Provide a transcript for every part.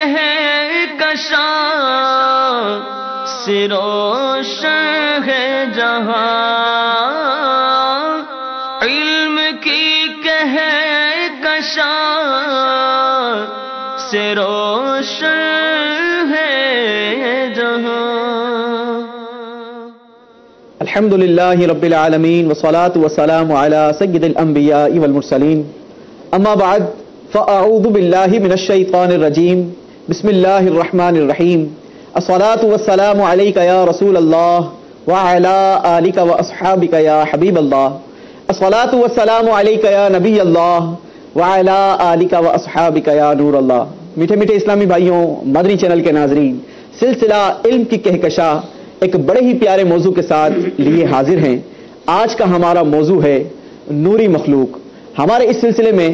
ہے کشاں سے روشن ہے جہاں، علم کی کہکشاں سے روشن ہے جہاں۔ الحمدللہ رب العالمین والصلاة والسلام علی سید الانبیاء والمرسلین، اما بعد فاعوذ باللہ من الشیطان الرجیم، بسم اللہ الرحمن الرحیم، الصلاة والسلام علیک یا رسول اللہ وعلی آلک واصحابک یا حبیب اللہ، الصلاة والسلام علیک یا نبی اللہ وعلی آلک واصحابک یا نور اللہ۔ میٹھے میٹھے اسلامی بھائیوں، مدنی چینل کے ناظرین، سلسلہ علم کی کہکشاں ایک بڑے ہی پیارے موضوع کے ساتھ لیے حاضر ہیں۔ آج کا ہمارا موضوع ہے نوری مخلوق۔ ہمارے اس سلسلے میں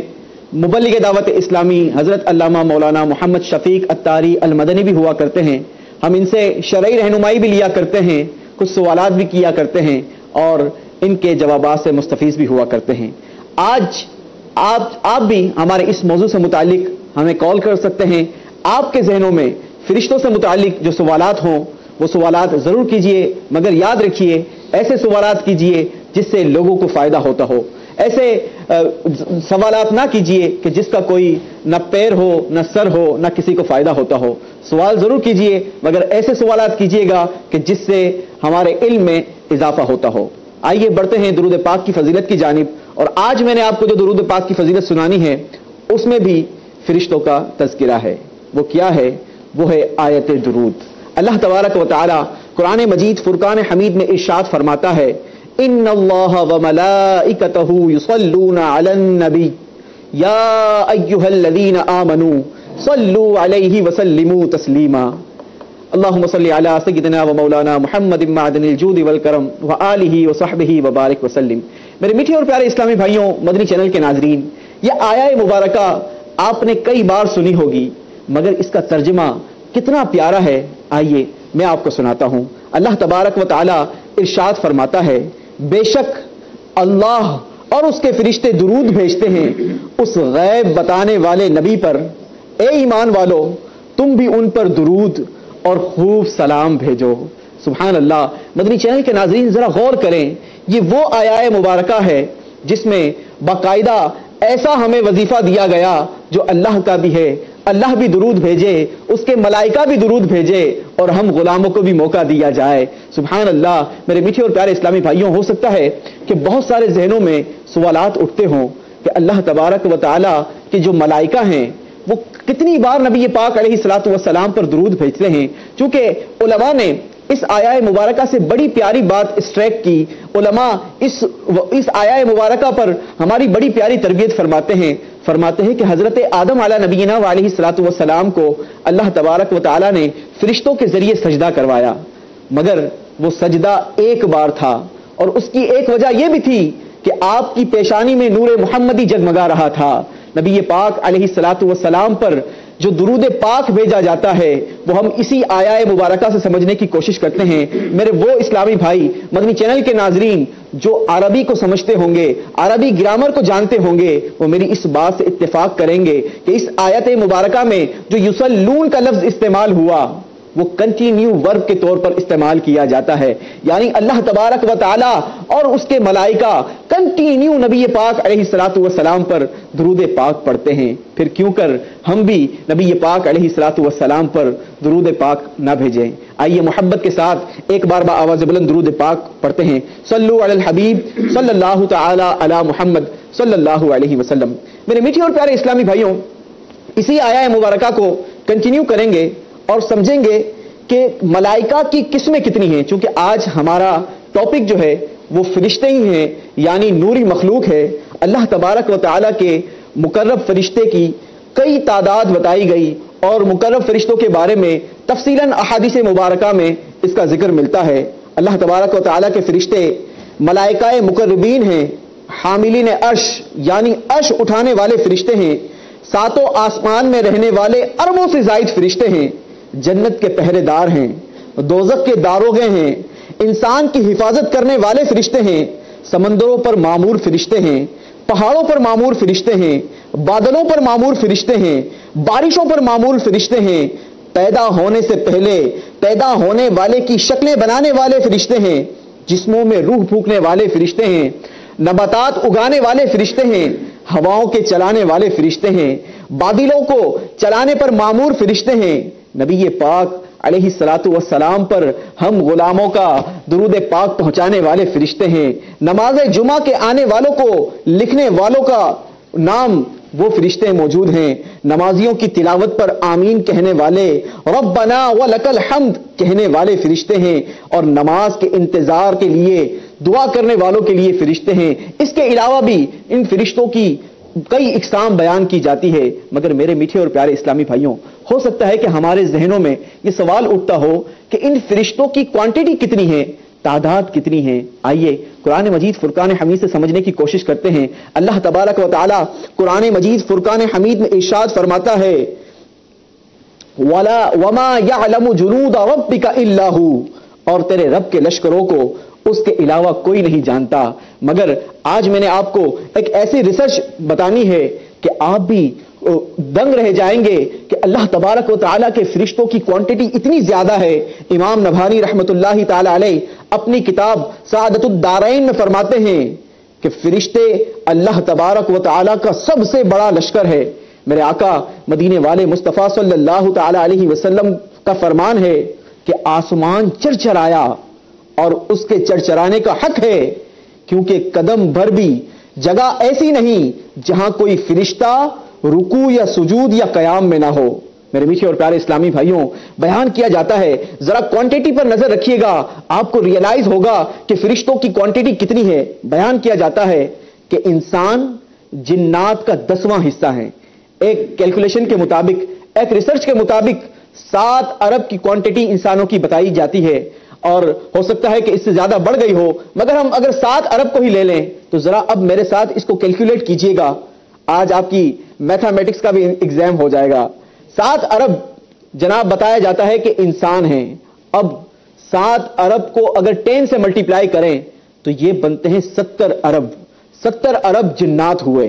مبلغ دعوت اسلامی حضرت علامہ مولانا محمد شفیق اتاری المدنی بھی ہوا کرتے ہیں۔ ہم ان سے شرعی رہنمائی بھی لیا کرتے ہیں، کچھ سوالات بھی کیا کرتے ہیں اور ان کے جوابات سے مستفیض بھی ہوا کرتے ہیں۔ آج آپ بھی ہمارے اس موضوع سے متعلق ہمیں کال کر سکتے ہیں۔ آپ کے ذہنوں میں فرشتوں سے متعلق جو سوالات ہوں وہ سوالات ضرور کیجئے، مگر یاد رکھیے ایسے سوالات کیجئے جس سے لوگوں کو فائدہ ہوتا ہو۔ ایسے سوالات نہ کیجئے کہ جس کا کوئی نہ پیر ہو نہ سر ہو نہ کسی کو فائدہ ہوتا ہو۔ سوال ضرور کیجئے مگر ایسے سوالات کیجئے گا کہ جس سے ہمارے علم میں اضافہ ہوتا ہو۔ آئیے بڑھتے ہیں درود پاک کی فضیلت کی جانب، اور آج میں نے آپ کو جو درود پاک کی فضیلت سنانی ہے اس میں بھی فرشتوں کا تذکرہ ہے۔ وہ کیا ہے؟ وہ ہے آیت درود۔ اللہ تبارک و تعالی قرآن مجید فرقان حمید میں ارشاد فرماتا ہے، ان اللہ وملائکتہ یصلون علی النبی یا ایھا الذین آمنوا صلوا علیہ وسلموا تسلیما۔ اللہم صل علی سیدنا و مولانا محمد معدن الجود والکرم وآلہ وصحبہ وبارک وسلم۔ میرے میٹھے اور پیارے اسلامی بھائیوں، مدنی چینل کے ناظرین، یہ آیہ مبارکہ آپ نے کئی بار سنی ہوگی مگر اس کا ترجمہ کتنا پیارا ہے، آئیے میں آپ کو سناتا ہوں۔ اللہ تبارک و تعالی ارشاد فرماتا ہے، بے شک اللہ اور اس کے فرشتے درود بھیجتے ہیں اس غیب بتانے والے نبی پر، اے ایمان والو تم بھی ان پر درود اور خوب سلام بھیجو۔ سبحان اللہ۔ مدنی چینل کے ناظرین ذرا غور کریں، یہ وہ آیہ مبارکہ ہے جس میں باقاعدہ ایسا ہمیں وظیفہ دیا گیا جو اللہ کا بھی ہے، اللہ بھی درود بھیجے، اس کے ملائکہ بھی درود بھیجے اور ہم غلاموں کو بھی موقع دیا جائے۔ سبحان اللہ۔ میرے میٹھے اور پیارے اسلامی بھائیوں، ہو سکتا ہے کہ بہت سارے ذہنوں میں سوالات اٹھتے ہوں کہ اللہ تبارک و تعالی کے جو ملائکہ ہیں وہ کتنی بار نبی پاک علیہ الصلوۃ والسلام پر درود بھیجتے ہیں۔ چونکہ علماء نے اس آیہ مبارکہ سے بڑی پیاری بات اسٹریک کی۔ علماء اس آیہ مبارکہ پر ہماری بڑی پیاری تربیت فرماتے ہیں کہ حضرت آدم علیہ نبینا علیہ الصلوۃ والسلام کو اللہ تبارک و تعالی نے فرشتوں کے ذریعے سجدہ کروایا، مگر وہ سجدہ ایک بار تھا، اور اس کی ایک وجہ یہ بھی تھی کہ آپ کی پیشانی میں نور محمدی جگمگا رہا تھا۔ نبی پاک علیہ الصلوۃ والسلام پر جو درود پاک بھیجا جاتا ہے وہ ہم اسی آیہ مبارکہ سے سمجھنے کی کوشش کرتے ہیں۔ میرے وہ اسلامی بھائی، مدنی چینل کے ناظرین جو عربی کو سمجھتے ہوں گے، عربی گرامر کو جانتے ہوں گے، وہ میری اس بات سے اتفاق کریں گے کہ اس آیت مبارکہ میں جو یصلون کا لفظ استعمال ہوا وہ کنٹینیو ورب کے طور پر استعمال کیا جاتا ہے، یعنی اللہ تبارک و تعالی اور اس کے ملائکہ کنٹینیو نبی پاک علیہ الصلوۃ والسلام پر درود پاک پڑھتے ہیں۔ پھر کیوں کر ہم بھی نبی پاک علیہ الصلوۃ والسلام پر درود پاک نہ بھیجیں؟ آئیے محبت کے ساتھ ایک بار آواز بلند درود پاک پڑھتے ہیں۔ صلو علی الحبیب صلی اللہ تعالی علی محمد صلی اللہ علیہ وسلم۔ میرے میٹھے اور پیارے اسلامی بھائیوں، اسی آیہ مبارکہ کو کنٹینیو کریں گے اور سمجھیں گے کہ ملائکہ کی قسمیں کتنی ہیں۔ چونکہ آج ہمارا ٹاپک جو ہے وہ فرشتے ہی ہیں، یعنی نوری مخلوق ہے۔ اللہ تبارک و تعالیٰ کے مقرب فرشتے کی کئی تعداد بتائی گئی اور مقرب فرشتوں کے بارے میں تفصیلاً احادیث مبارکہ میں اس کا ذکر ملتا ہے۔ اللہ تبارک و تعالیٰ کے فرشتے ملائکہ مقربین ہیں، حاملین عرش یعنی عرش اٹھانے والے فرشتے ہیں، ساتوں آسمان میں رہنے والے اربوں سے زائد فرشتے ہیں، جنت کے پہرے دار ہیں، دوزخ کے داروغے ہیں، انسان کی حفاظت کرنے والے فرشتے ہیں، سمندروں پر مامور فرشتے ہیں، پہاڑوں پر مامور فرشتے ہیں، بادلوں پر معمور فرشتے ہیں، بارشوں پر معمور فرشتے ہیں، پیدا ہونے سے پہلے پیدا ہونے والے کی شکلیں بنانے والے فرشتے ہیں، جسموں میں روح پھونکنے والے فرشتے ہیں، نباتات اگانے والے فرشتے ہیں، ہواؤں کے چلانے والے فرشتے ہیں، بادلوں کو چلانے پر معمور فرشتے ہیں، نبی پاک علیہ الصلاۃ والسلام پر ہم غلاموں کا درود پاک پہنچانے والے فرشتے ہیں، نماز جمعہ کے آنے والوں کو لکھنے والوں کا نام وہ فرشتے موجود ہیں، نمازیوں کی تلاوت پر آمین کہنے والے، ربنا ولک الحمد کہنے والے فرشتے ہیں، اور نماز کے انتظار کے لیے دعا کرنے والوں کے لیے فرشتے ہیں۔ اس کے علاوہ بھی ان فرشتوں کی کئی اقسام بیان کی جاتی ہے، مگر میرے میٹھے اور پیارے اسلامی بھائیوں، ہو سکتا ہے کہ ہمارے ذہنوں میں یہ سوال اٹھتا ہو کہ ان فرشتوں کی کوانٹٹی کتنی ہے، تعداد کتنی ہے۔ آئیے قرآن مجید فرقان حمید سے سمجھنے کی کوشش کرتے ہیں۔ اللہ تبارک و تعالی قرآن مجید فرقان حمید میں ارشاد فرماتا ہے، وَمَا يَعْلَمُ جُنُودَ رَبِّكَ إِلَّا هُوَ، اور تیرے رب کے لشکروں کو اس کے علاوہ کوئی نہیں جانتا۔ مگر آج میں نے آپ کو ایک ایسی ریسرچ بتانی ہے کہ آپ بھی دنگ رہ جائیں گے کہ اللہ تبارک و تعالیٰ کے فرشتوں کی کوانٹٹی اتنی زیادہ ہے۔ امام نبھانی رحمت اللہ تعالی علیہ اپنی کتاب سعادت الدارین میں فرماتے ہیں کہ فرشتے اللہ تبارک و تعالیٰ کا سب سے بڑا لشکر ہے۔ میرے آقا مدینے والے مصطفیٰ صلی اللہ تعالی علیہ وسلم کا فرمان ہے کہ آسمان چرچرایا، اور اس کے چرچرانے کا حق ہے، کیونکہ قدم بھر بھی جگہ ایسی نہیں جہاں کوئی فرشتہ رکوع یا سجود یا قیام میں نہ ہو۔ میرے میٹھے اور پیارے اسلامی بھائیوں، بیان کیا جاتا ہے، ذرا کوانٹٹی پر نظر رکھیے گا، آپ کو ریئلائز ہوگا کہ فرشتوں کی کوانٹٹی کتنی ہے۔ بیان کیا جاتا ہے کہ انسان جنات کا 10واں حصہ ہے۔ ایک کیلکولیشن کے مطابق، ایک ریسرچ کے مطابق 7 ارب کی کوانٹٹی انسانوں کی بتائی جاتی ہے، اور ہو سکتا ہے کہ اس سے زیادہ بڑھ گئی ہو، مگر ہم اگر 7 ارب کو ہی لے لیں تو ذرا اب میرے ساتھ اس کو کیلکولیٹ کیجئے گا، آج آپ کی میتھمیٹکس کا بھی ایگزام ہو جائے گا۔ 7 ارب جناب بتایا جاتا ہے کہ انسان ہیں۔ اب 7 ارب کو اگر 10 سے ملٹیپلائی کریں تو یہ بنتے ہیں 70 ارب۔ 70 ارب جنات ہوئے۔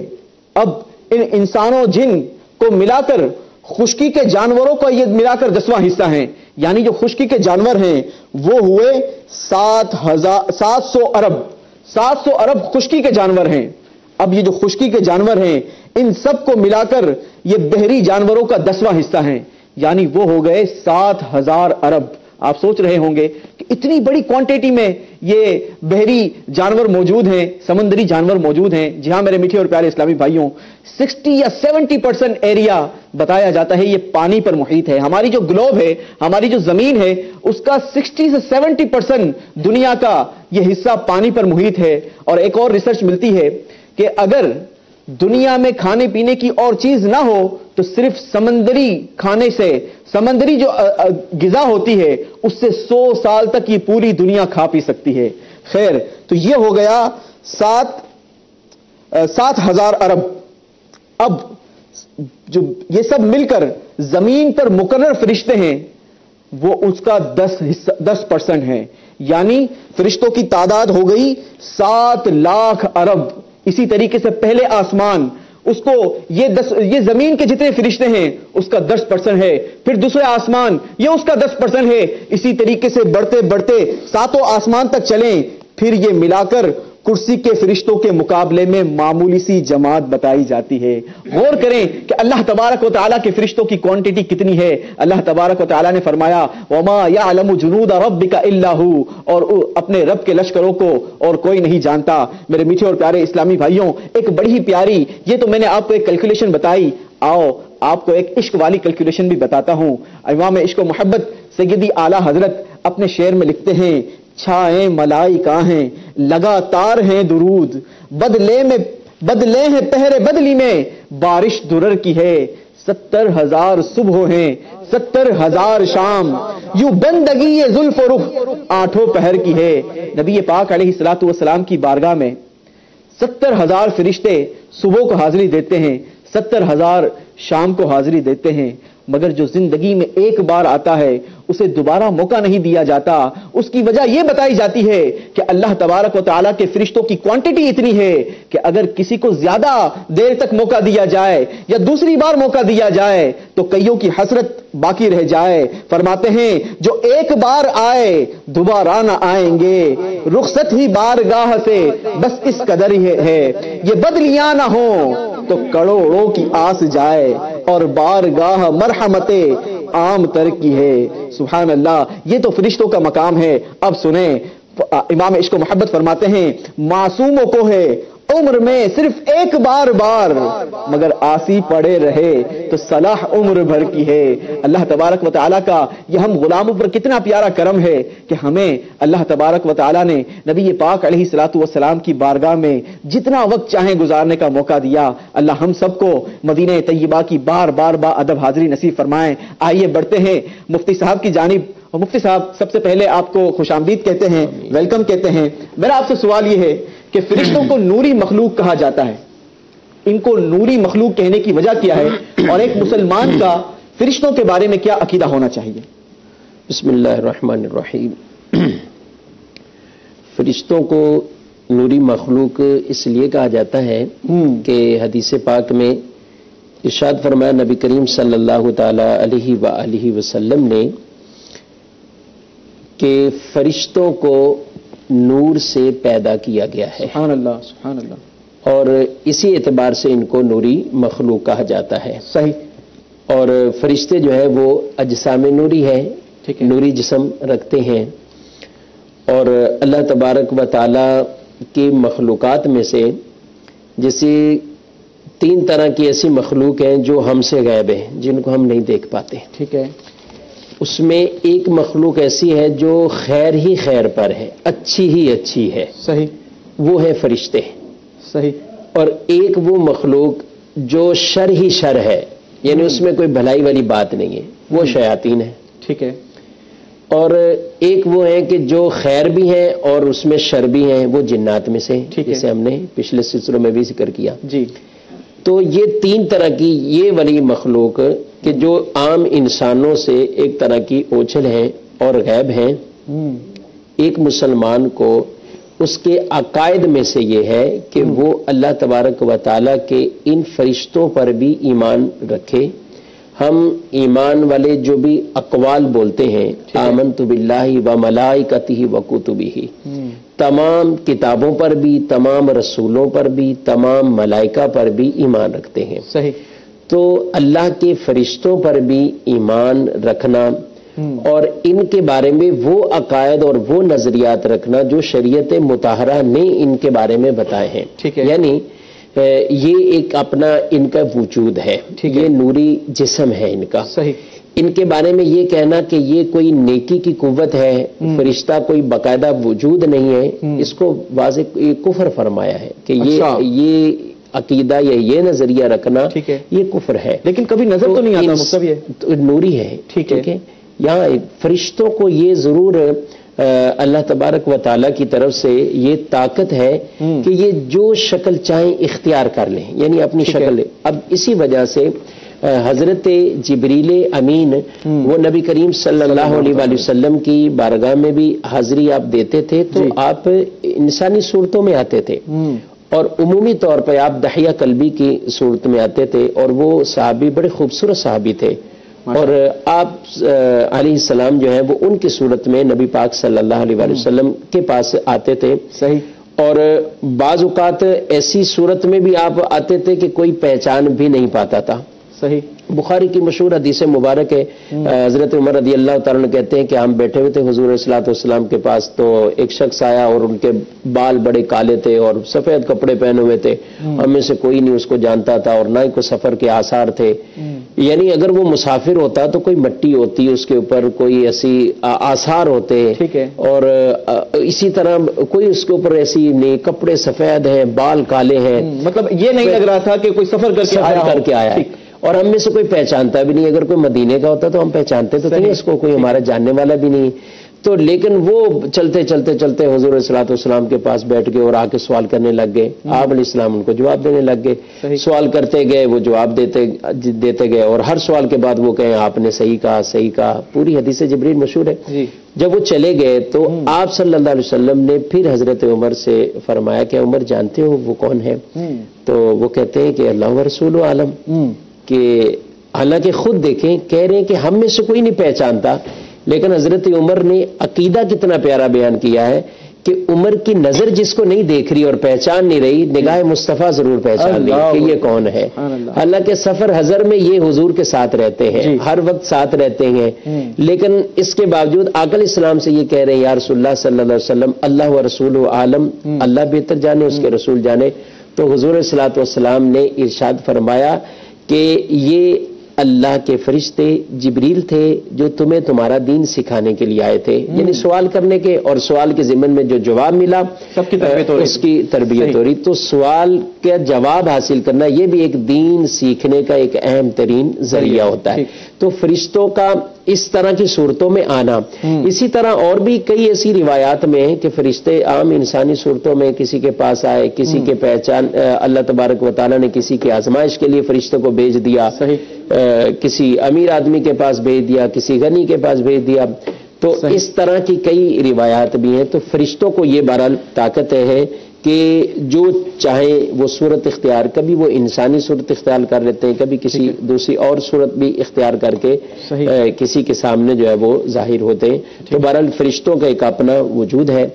اب ان انسانوں جن کو ملا کر خشکی کے جانوروں کا یہ ملا کر 10واں حصہ ہیں، یعنی جو خشکی کے جانور ہیں وہ ہوئے 700 ارب۔ 700 ارب خشکی کے جانور ہیں۔ اب یہ جو خشکی کے جانور ہیں ان سب کو ملا کر یہ بحری جانوروں کا 10واں حصہ ہیں، یعنی وہ ہو گئے 7000 ارب۔ آپ سوچ رہے ہوں گے کہ اتنی بڑی کوانٹٹی میں یہ بحری جانور موجود ہیں، سمندری جانور موجود ہیں۔ جی ہاں میرے میٹھے اور پیارے اسلامی بھائیوں، 60 یا 70% ایریا بتایا جاتا ہے یہ پانی پر محیط ہے۔ ہماری جو گلوب ہے، ہماری جو زمین ہے، اس کا 60 سے 70% دنیا کا یہ حصہ پانی پر محیط ہے۔ اور ایک اور ریسرچ ملتی ہے کہ اگر دنیا میں کھانے پینے کی اور چیز نہ ہو تو صرف سمندری کھانے سے، سمندری جو غذا ہوتی ہے اس سے 100 سال تک یہ پوری دنیا کھا پی سکتی ہے۔ خیر، تو یہ ہو گیا 7000 ارب۔ اب جو یہ سب مل کر زمین پر مقرر فرشتے ہیں وہ اس کا 10% ہیں، یعنی فرشتوں کی تعداد ہو گئی 7 لاکھ ارب۔ اسی طریقے سے پہلے آسمان، اس کو یہ زمین کے جتنے فرشتے ہیں اس کا 10% ہے، پھر دوسرے آسمان یہ اس کا 10% ہے، اسی طریقے سے بڑھتے بڑھتے 7 آسمان تک چلیں، پھر یہ ملا کر کرسی کے فرشتوں کے مقابلے میں معمولی سی جماعت بتائی جاتی ہے۔ غور کریں کہ اللہ تبارک و تعالیٰ کے فرشتوں کی کوانٹٹی کتنی ہے۔ اللہ تبارک و تعالیٰ نے فرمایا وَمَا يَعْلَمُ جُنُودَ رَبِّكَ إِلَّا هُوَ، اور اپنے رب کے لشکروں کو اور کوئی نہیں جانتا۔ میرے میٹھے اور پیارے اسلامی بھائیوں، ایک بڑی ہی پیاری، یہ تو میں نے آپ کو ایک کیلکولیشن بتائی، آؤ آپ کو ایک عشق والی کیلکولیشن بھی بتاتا ہوں۔ امام عشق و محبت سیدی اعلیٰ حضرت اپنے شعر میں لکھتے ہیں، چھائیں ملائکہ ہیں لگاتار ہیں درود، بدلے ہیں پہرے بدلی میں بارش درر کی ہے، 70,000 صبح ہیں 70,000 شام، یوں بندگی زلف و رخ 8 پہر کی ہے۔ نبی پاک علیہ الصلوۃ والسلام کی بارگاہ میں 70,000 فرشتے صبح کو حاضری دیتے ہیں، 70,000 شام کو حاضری دیتے ہیں، مگر جو زندگی میں ایک بار آتا ہے اسے دوبارہ موقع نہیں دیا جاتا. اس کی وجہ یہ بتائی جاتی ہے کہ اللہ تبارک و تعالیٰ کے فرشتوں کی کوانٹٹی اتنی ہے کہ اگر کسی کو زیادہ دیر تک موقع دیا جائے یا دوسری بار موقع دیا جائے تو کئیوں کی حسرت باقی رہ جائے. فرماتے ہیں جو ایک بار آئے دوبارہ نہ آئیں گے, رخصت ہی بارگاہ سے بس اس قدر ہی ہے, یہ بدلیاں نہ ہوں تو کروڑوں کی آس جائے, اور بارگاہ مرحمت عام تر کی ہے. سبحان اللہ, یہ تو فرشتوں کا مقام ہے. اب سنیں, امام عشق و محبت فرماتے ہیں معصوموں کو ہے عمر میں صرف ایک بار مگر آسی پڑے رہے تو صلاح عمر بھر کی ہے. اللہ تبارک و تعالیٰ کا یہ ہم غلاموں پر کتنا پیارا کرم ہے کہ ہمیں اللہ تبارک و تعالیٰ نے نبی پاک علیہ الصلوۃ والسلام کی بارگاہ میں جتنا وقت چاہیں گزارنے کا موقع دیا. اللہ ہم سب کو مدینہ طیبہ کی بار بار با ادب حاضری نصیب فرمائیں. آئیے بڑھتے ہیں مفتی صاحب کی جانب. اور مفتی صاحب سب سے پہلے آپ کو خوش آمدید کہتے ہیں, ویلکم کہتے ہیں. میرا آپ سے سوال یہ ہے کہ فرشتوں کو نوری مخلوق کہا جاتا ہے, ان کو نوری مخلوق کہنے کی وجہ کیا ہے, اور ایک مسلمان کا فرشتوں کے بارے میں کیا عقیدہ ہونا چاہیے؟ بسم اللہ الرحمن الرحیم. فرشتوں کو نوری مخلوق اس لیے کہا جاتا ہے کہ حدیث پاک میں ارشاد فرمایا نبی کریم صلی اللہ تعالی علیہ وآلہ وسلم نے کہ فرشتوں کو نور سے پیدا کیا گیا ہے. سبحان اللہ, سبحان اللہ. اور اسی اعتبار سے ان کو نوری مخلوق کہا جاتا ہے. صحیح. اور فرشتے جو ہے وہ اجسام نوری ہے, نوری جسم رکھتے ہیں. اور اللہ تبارک و تعالی کی مخلوقات میں سے جیسے 3 طرح کی ایسی مخلوق ہیں جو ہم سے غائب ہیں, جن کو ہم نہیں دیکھ پاتے. ٹھیک ہے. اس میں ایک مخلوق ایسی ہے جو خیر ہی خیر پر ہے, اچھی ہی اچھی ہے. صحیح. وہ ہے فرشتے. صحیح. اور ایک وہ مخلوق جو شر ہی شر ہے, یعنی اس میں کوئی بھلائی والی بات نہیں ہے, وہ شیاطین ہے. ٹھیک ہے. اور ایک وہ ہے کہ جو خیر بھی ہیں اور اس میں شر بھی ہیں, وہ جنات میں سے, جسے ہم نے پچھلے سلسلوں میں بھی ذکر کیا. جی. تو یہ 3 طرح کی یہ والی مخلوق کہ جو عام انسانوں سے ایک طرح کی اوجھل ہیں اور غیب ہیں, ایک مسلمان کو اس کے عقائد میں سے یہ ہے کہ وہ اللہ تبارک و تعالیٰ کے ان فرشتوں پر بھی ایمان رکھے. ہم ایمان والے جو بھی اقوال بولتے ہیں, آمنت باللہ و ملائکتہ و کتبہ, تمام کتابوں پر بھی, تمام رسولوں پر بھی, تمام ملائکہ پر بھی ایمان رکھتے ہیں. صحیح. تو اللہ کے فرشتوں پر بھی ایمان رکھنا اور ان کے بارے میں وہ عقائد اور وہ نظریات رکھنا جو شریعت مطہرہ نے ان کے بارے میں بتائے ہیں. یعنی یہ ایک اپنا ان کا وجود ہے, یہ نوری جسم ہے ان کا. صحیح. ان کے بارے میں یہ کہنا کہ یہ کوئی نیکی کی قوت ہے, فرشتہ کوئی باقاعدہ وجود نہیں ہے, اس کو واضح کفر فرمایا ہے کہ یہ عقیدہ یا یہ نظریہ رکھنا یہ کفر ہے. لیکن کبھی نظر تو نہیں آتا مطلب یہ نوری ہے. ٹھیک ہے. یہاں فرشتوں کو یہ ضرور اللہ تبارک و تعالیٰ کی طرف سے یہ طاقت ہے کہ یہ جو شکل چاہیں اختیار کر لیں, یعنی اپنی شکل. اب اسی وجہ سے حضرت جبریل امین وہ نبی کریم صلی اللہ علیہ وآلہ وسلم کی بارگاہ میں بھی حاضری آپ دیتے تھے تو آپ انسانی صورتوں میں آتے تھے, اور عمومی طور پہ آپ دحیہ قلبی کی صورت میں آتے تھے. اور وہ صحابی بڑے خوبصورت صحابی تھے, اور آپ علیہ السلام جو ہیں وہ ان کی صورت میں نبی پاک صلی اللہ علیہ وآلہ وسلم کے پاس آتے تھے. صحیح. اور بعض اوقات ایسی صورت میں بھی آپ آتے تھے کہ کوئی پہچان بھی نہیں پاتا تھا. صحیح. بخاری کی مشہور حدیث مبارک ہے, حضرت عمر رضی اللہ تعالیٰ عنہ کہتے ہیں کہ ہم بیٹھے ہوئے تھے حضور صلی اللہ علیہ وسلم کے پاس, تو ایک شخص آیا اور ان کے بال بڑے کالے تھے اور سفید کپڑے پہنے ہوئے تھے. ہم میں سے کوئی نہیں اس کو جانتا تھا اور نہ ہی کوئی سفر کے آثار تھے. یعنی اگر وہ مسافر ہوتا تو کوئی مٹی ہوتی اس کے اوپر, کوئی ایسی آثار ہوتے. ٹھیک ہے. اور اسی طرح کوئی اس کے اوپر ایسی نہیں, کپڑے سفید ہیں, بال کالے ہیں, مطلب یہ نہیں لگ رہا تھا کہ کوئی سفر کر کے آیا. اور ہم میں سے کوئی پہچانتا بھی نہیں. اگر کوئی مدینے کا ہوتا تو ہم پہچانتے تو نہیں اس کو, کوئی ہمارا جاننے والا بھی نہیں. تو لیکن وہ چلتے چلتے چلتے حضور علیہ الصلوۃ والسلام کے پاس بیٹھ گئے اور آ کے سوال کرنے لگ گئے. آپ علیہ السلام ان کو جواب دینے لگ گئے. سوال کرتے گئے، وہ جواب دیتے گئے، اور ہر سوال کے بعد وہ کہیں آپ نے صحیح کہا، صحیح کہا. پوری حدیث جبریل مشہور ہے. جب وہ چلے گئے تو آپ صلی اللہ علیہ وسلم نے پھر حضرت عمر سے فرمایا کہ عمر جانتے ہو وہ کون ہے؟ تو وہ کہتے ہیں کہ اللہ و رسول عالم، کہ حالانکہ خود دیکھیں کہہ رہے ہیں کہ ہم میں سے کوئی نہیں پہچانتا، لیکن حضرت عمر نے عقیدہ کتنا پیارا بیان کیا ہے کہ عمر کی نظر جس کو نہیں دیکھ رہی اور پہچان نہیں رہی، نگاہ مصطفیٰ ضرور پہچان رہی کہ یہ کون ہے. حالانکہ سفر حضر میں یہ حضور کے ساتھ رہتے ہیں، ہر وقت ساتھ رہتے ہیں، لیکن اس کے باوجود آقا علیہ السلام سے یہ کہہ رہے ہیں یا رسول اللہ صلی اللہ علیہ وسلم اللہ و رسول عالم، اللہ بہتر جانے، اس کے رسول جانے. تو حضور علیہ الصلوۃ والسلام نے ارشاد فرمایا کہ یہ اللہ کے فرشتے جبریل تھے جو تمہیں تمہارا دین سکھانے کے لیے آئے تھے. یعنی سوال کرنے کے اور سوال کے ضمن میں جو جواب ملا سب کی تربیت ہو رہی، اس کی تربیت ہو رہی. تو سوال کا جواب حاصل کرنا یہ بھی ایک دین سیکھنے کا ایک اہم ترین ذریعہ ہوتا ہے. تو فرشتوں کا اس طرح کی صورتوں میں آنا، اسی طرح اور بھی کئی ایسی روایات میں کہ فرشتے عام انسانی صورتوں میں کسی کے پاس آئے، کسی کے پہچان، اللہ تبارک و تعالیٰ نے کسی کی آزمائش کے لیے فرشتوں کو بھیج دیا، کسی امیر آدمی کے پاس بھیج دیا، کسی غنی کے پاس بھیج دیا. تو اس طرح کی کئی روایات بھی ہیں. تو فرشتوں کو یہ بہرحال طاقت ہے کہ جو چاہے وہ صورت اختیار، کبھی وہ انسانی صورت اختیار کر لیتے ہیں، کبھی کسی دوسری اور صورت بھی اختیار کر کے کسی کے سامنے جو ہے وہ ظاہر ہوتے ہیں. تو بہرحال فرشتوں کا ایک اپنا وجود ہے.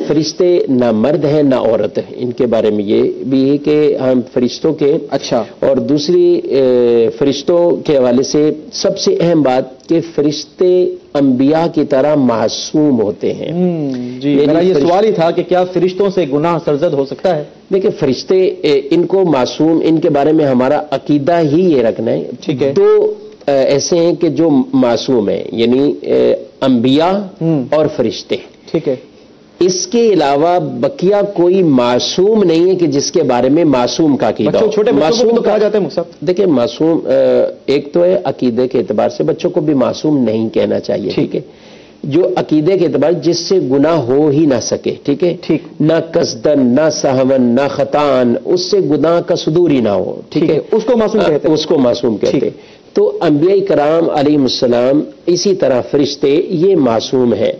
فرشتے نہ مرد ہیں نہ عورت ہیں. ان کے بارے میں یہ بھی ہے کہ ہم فرشتوں کے اور دوسری فرشتوں کے حوالے سے سب سے اہم بات کہ فرشتے انبیاء کی طرح معصوم ہوتے ہیں. جی میرا یہ سوال ہی تھا کہ کیا فرشتوں سے گناہ سرزد ہو سکتا ہے؟ دیکھیں فرشتے ان کو معصوم، ان کے بارے میں ہمارا عقیدہ ہی یہ رکھنا ہے. ٹھیک ہے. دو ایسے ہیں کہ جو معصوم ہیں، یعنی انبیاء اور فرشتے. ٹھیک ہے. اس کے علاوہ بقیہ کوئی معصوم نہیں ہے کہ جس کے بارے میں معصوم کا عقیدہ ہو. چھوٹے بچوں کو کہا جاتا ہے مصطفیٰ. دیکھیں معصوم ایک تو ہے عقیدے کے اعتبار سے بچوں کو بھی معصوم نہیں کہنا چاہیے. ٹھیک ہے. جو عقیدے کے اعتبار جس سے گناہ ہو ہی نہ سکے. ٹھیک ہے. نہ قصدن نہ سہون نہ خطان، اس سے گناہ کا صدور ہی نہ ہو. ٹھیک ہے. اس کو معصوم کہتے ہیں. اس کو معصوم کہتے ہیں. تو انبیاء کرام علیہ السلام، اسی طرح فرشتے یہ معصوم ہے.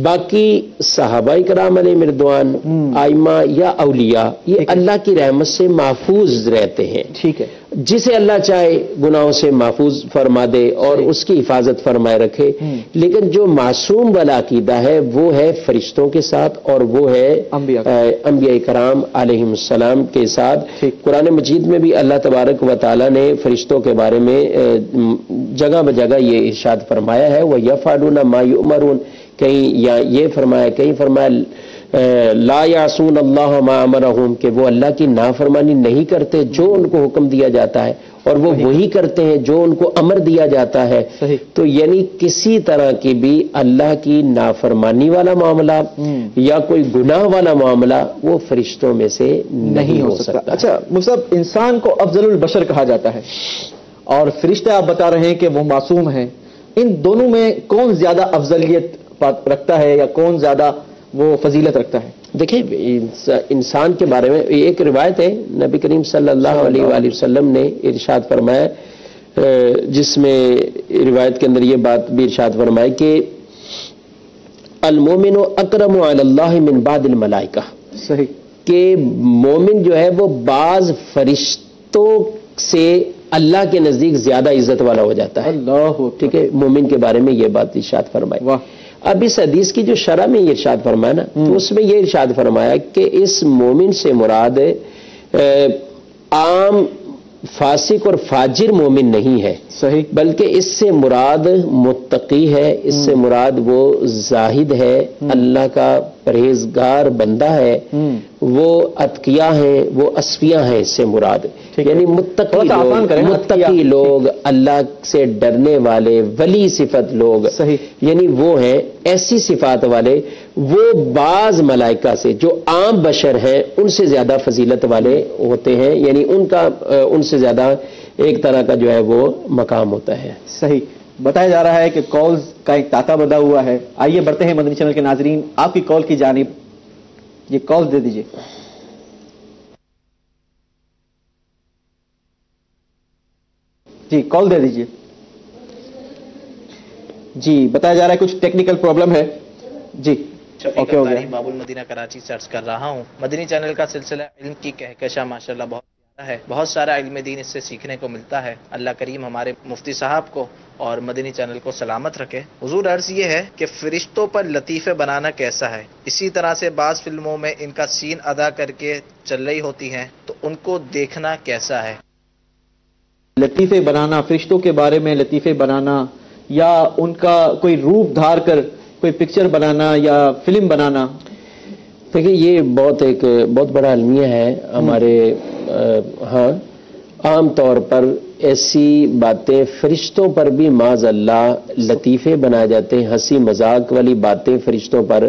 باقی صحابہ کرام علیہ رضوان، ائمہ یا اولیاء یہ اللہ کی رحمت سے محفوظ رہتے ہیں. ٹھیک ہے. جسے اللہ چاہے گناہوں سے محفوظ فرما دے اور اس کی حفاظت فرمائے رکھے. لیکن جو معصوم والا عقیدہ ہے وہ ہے فرشتوں کے ساتھ اور وہ ہے انبیاء کرام علیہ السلام کے ساتھ. قرآن مجید میں بھی اللہ تبارک و تعالیٰ نے فرشتوں کے بارے میں جگہ بجگہ یہ ارشاد فرمایا ہے وَيَفْعَلُونَ مَا يُؤْمَرُونَ. کہیں یا یہ فرمایا، کہیں فرمایا لا یعصون اللہ ما امرہم، کہ وہ اللہ کی نافرمانی نہیں کرتے جو ان کو حکم دیا جاتا ہے، اور وہ وہی کرتے ہیں جو ان کو امر دیا جاتا ہے. تو یعنی کسی طرح کی بھی اللہ کی نافرمانی والا معاملہ یا کوئی گناہ والا معاملہ وہ فرشتوں میں سے نہیں ہو سکتا. اچھا مصطفیٰ، انسان کو افضل البشر کہا جاتا ہے اور فرشتے آپ بتا رہے ہیں کہ وہ معصوم ہیں. ان دونوں میں کون زیادہ افضلیت رکھتا ہے یا کون زیادہ وہ فضیلت رکھتا ہے؟ دیکھیں انسان کے بارے میں ایک روایت ہے، نبی کریم صلی اللہ علیہ وآلہ وسلم نے ارشاد فرمایا، جس میں روایت کے اندر یہ بات بھی ارشاد فرمایا کہ المومن اکرم علی اللہ من بعض الملائکہ. صحیح. کہ مومن جو ہے وہ بعض فرشتوں سے اللہ کے نزدیک زیادہ عزت والا ہو جاتا ہے. اللہ. ٹھیک ہے. مومن کے بارے میں یہ بات ارشاد فرمائی. واہ. اب اس حدیث کی جو شرح میں یہ ارشاد فرمایا نا، تو اس میں یہ ارشاد فرمایا کہ اس مومن سے مراد عام فاسق اور فاجر مومن نہیں ہے. صحیح. بلکہ اس سے مراد متقی ہے، اس سے مراد وہ زاہد ہے، اللہ کا پرہیزگار بندہ ہے، وہ اتقیاء ہیں، وہ اصفیاء ہیں. اس سے مراد یعنی متقی لوگ، اللہ سے ڈرنے والے، ولی صفت لوگ. صحیح. یعنی وہ ہیں ایسی صفات والے. وہ بعض ملائکہ سے جو عام بشر ہیں ان سے زیادہ فضیلت والے ہوتے ہیں، یعنی ان کا ان سے زیادہ ایک طرح کا جو ہے وہ مقام ہوتا ہے. صحیح. بتایا جا رہا ہے کہ کالز کا ایک تاتا بندہ ہوا ہے. آئیے بڑھتے ہیں مدنی چینل کے ناظرین آپ کی کال کی جانب. یہ کال دے دیجیے. جی کال دے دیجیے. جی بتایا جا رہا ہے کچھ ٹیکنیکل پرابلم ہے. جی اوکے ہو گیا. باب المدینہ کراچی سرچ کر رہا ہوں. مدنی چینل کا سلسلہ علم کی کہکشاں ماشاءاللہ بہت پیارا ہے. بہت سارا علم دین اس سے سیکھنے کو ملتا ہے. اللہ کریم ہمارے مفتی صاحب کو اور مدنی چینل کو سلامت رکھے. حضور عرض یہ ہے کہ فرشتوں پر لطیفے بنانا کیسا ہے؟ اسی طرح سے بعض فلموں میں ان کا سین ادا کر کے چل رہی ہوتی ہیں تو ان کو دیکھنا کیسا ہے؟ لطیفے بنانا، فرشتوں کے بارے میں لطیفے بنانا یا ان کا کوئی روپ دھار کر کوئی پکچر بنانا یا فلم بنانا، دیکھیں یہ بہت بڑا المیہ ہے ہمارے ہاں. عام طور پر ایسی باتیں فرشتوں پر بھی معاذ اللہ لطیفے بنائے جاتے ہیں، ہنسی مذاق والی باتیں فرشتوں پر.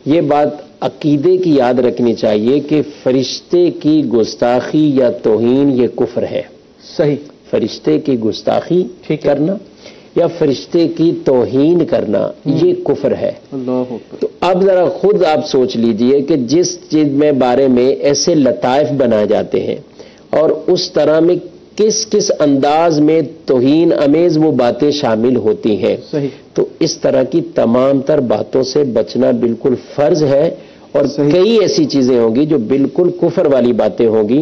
یہ بات عقیدے کی یاد رکھنی چاہیے کہ فرشتے کی گستاخی یا توہین یہ کفر ہے. صحیح. فرشتے کی گستاخی کرنا یا فرشتے کی توہین کرنا یہ کفر ہے. اللہ. تو اب ذرا خود آپ سوچ لیجئے کہ جس چیز میں بارے میں ایسے لطائف بنائے جاتے ہیں اور اس طرح میں کس انداز میں توہین امیز وہ باتیں شامل ہوتی ہیں. صحیح. تو اس طرح کی تمام تر باتوں سے بچنا بالکل فرض ہے. اور کئی ایسی چیزیں ہوں گی جو بالکل کفر والی باتیں ہوں گی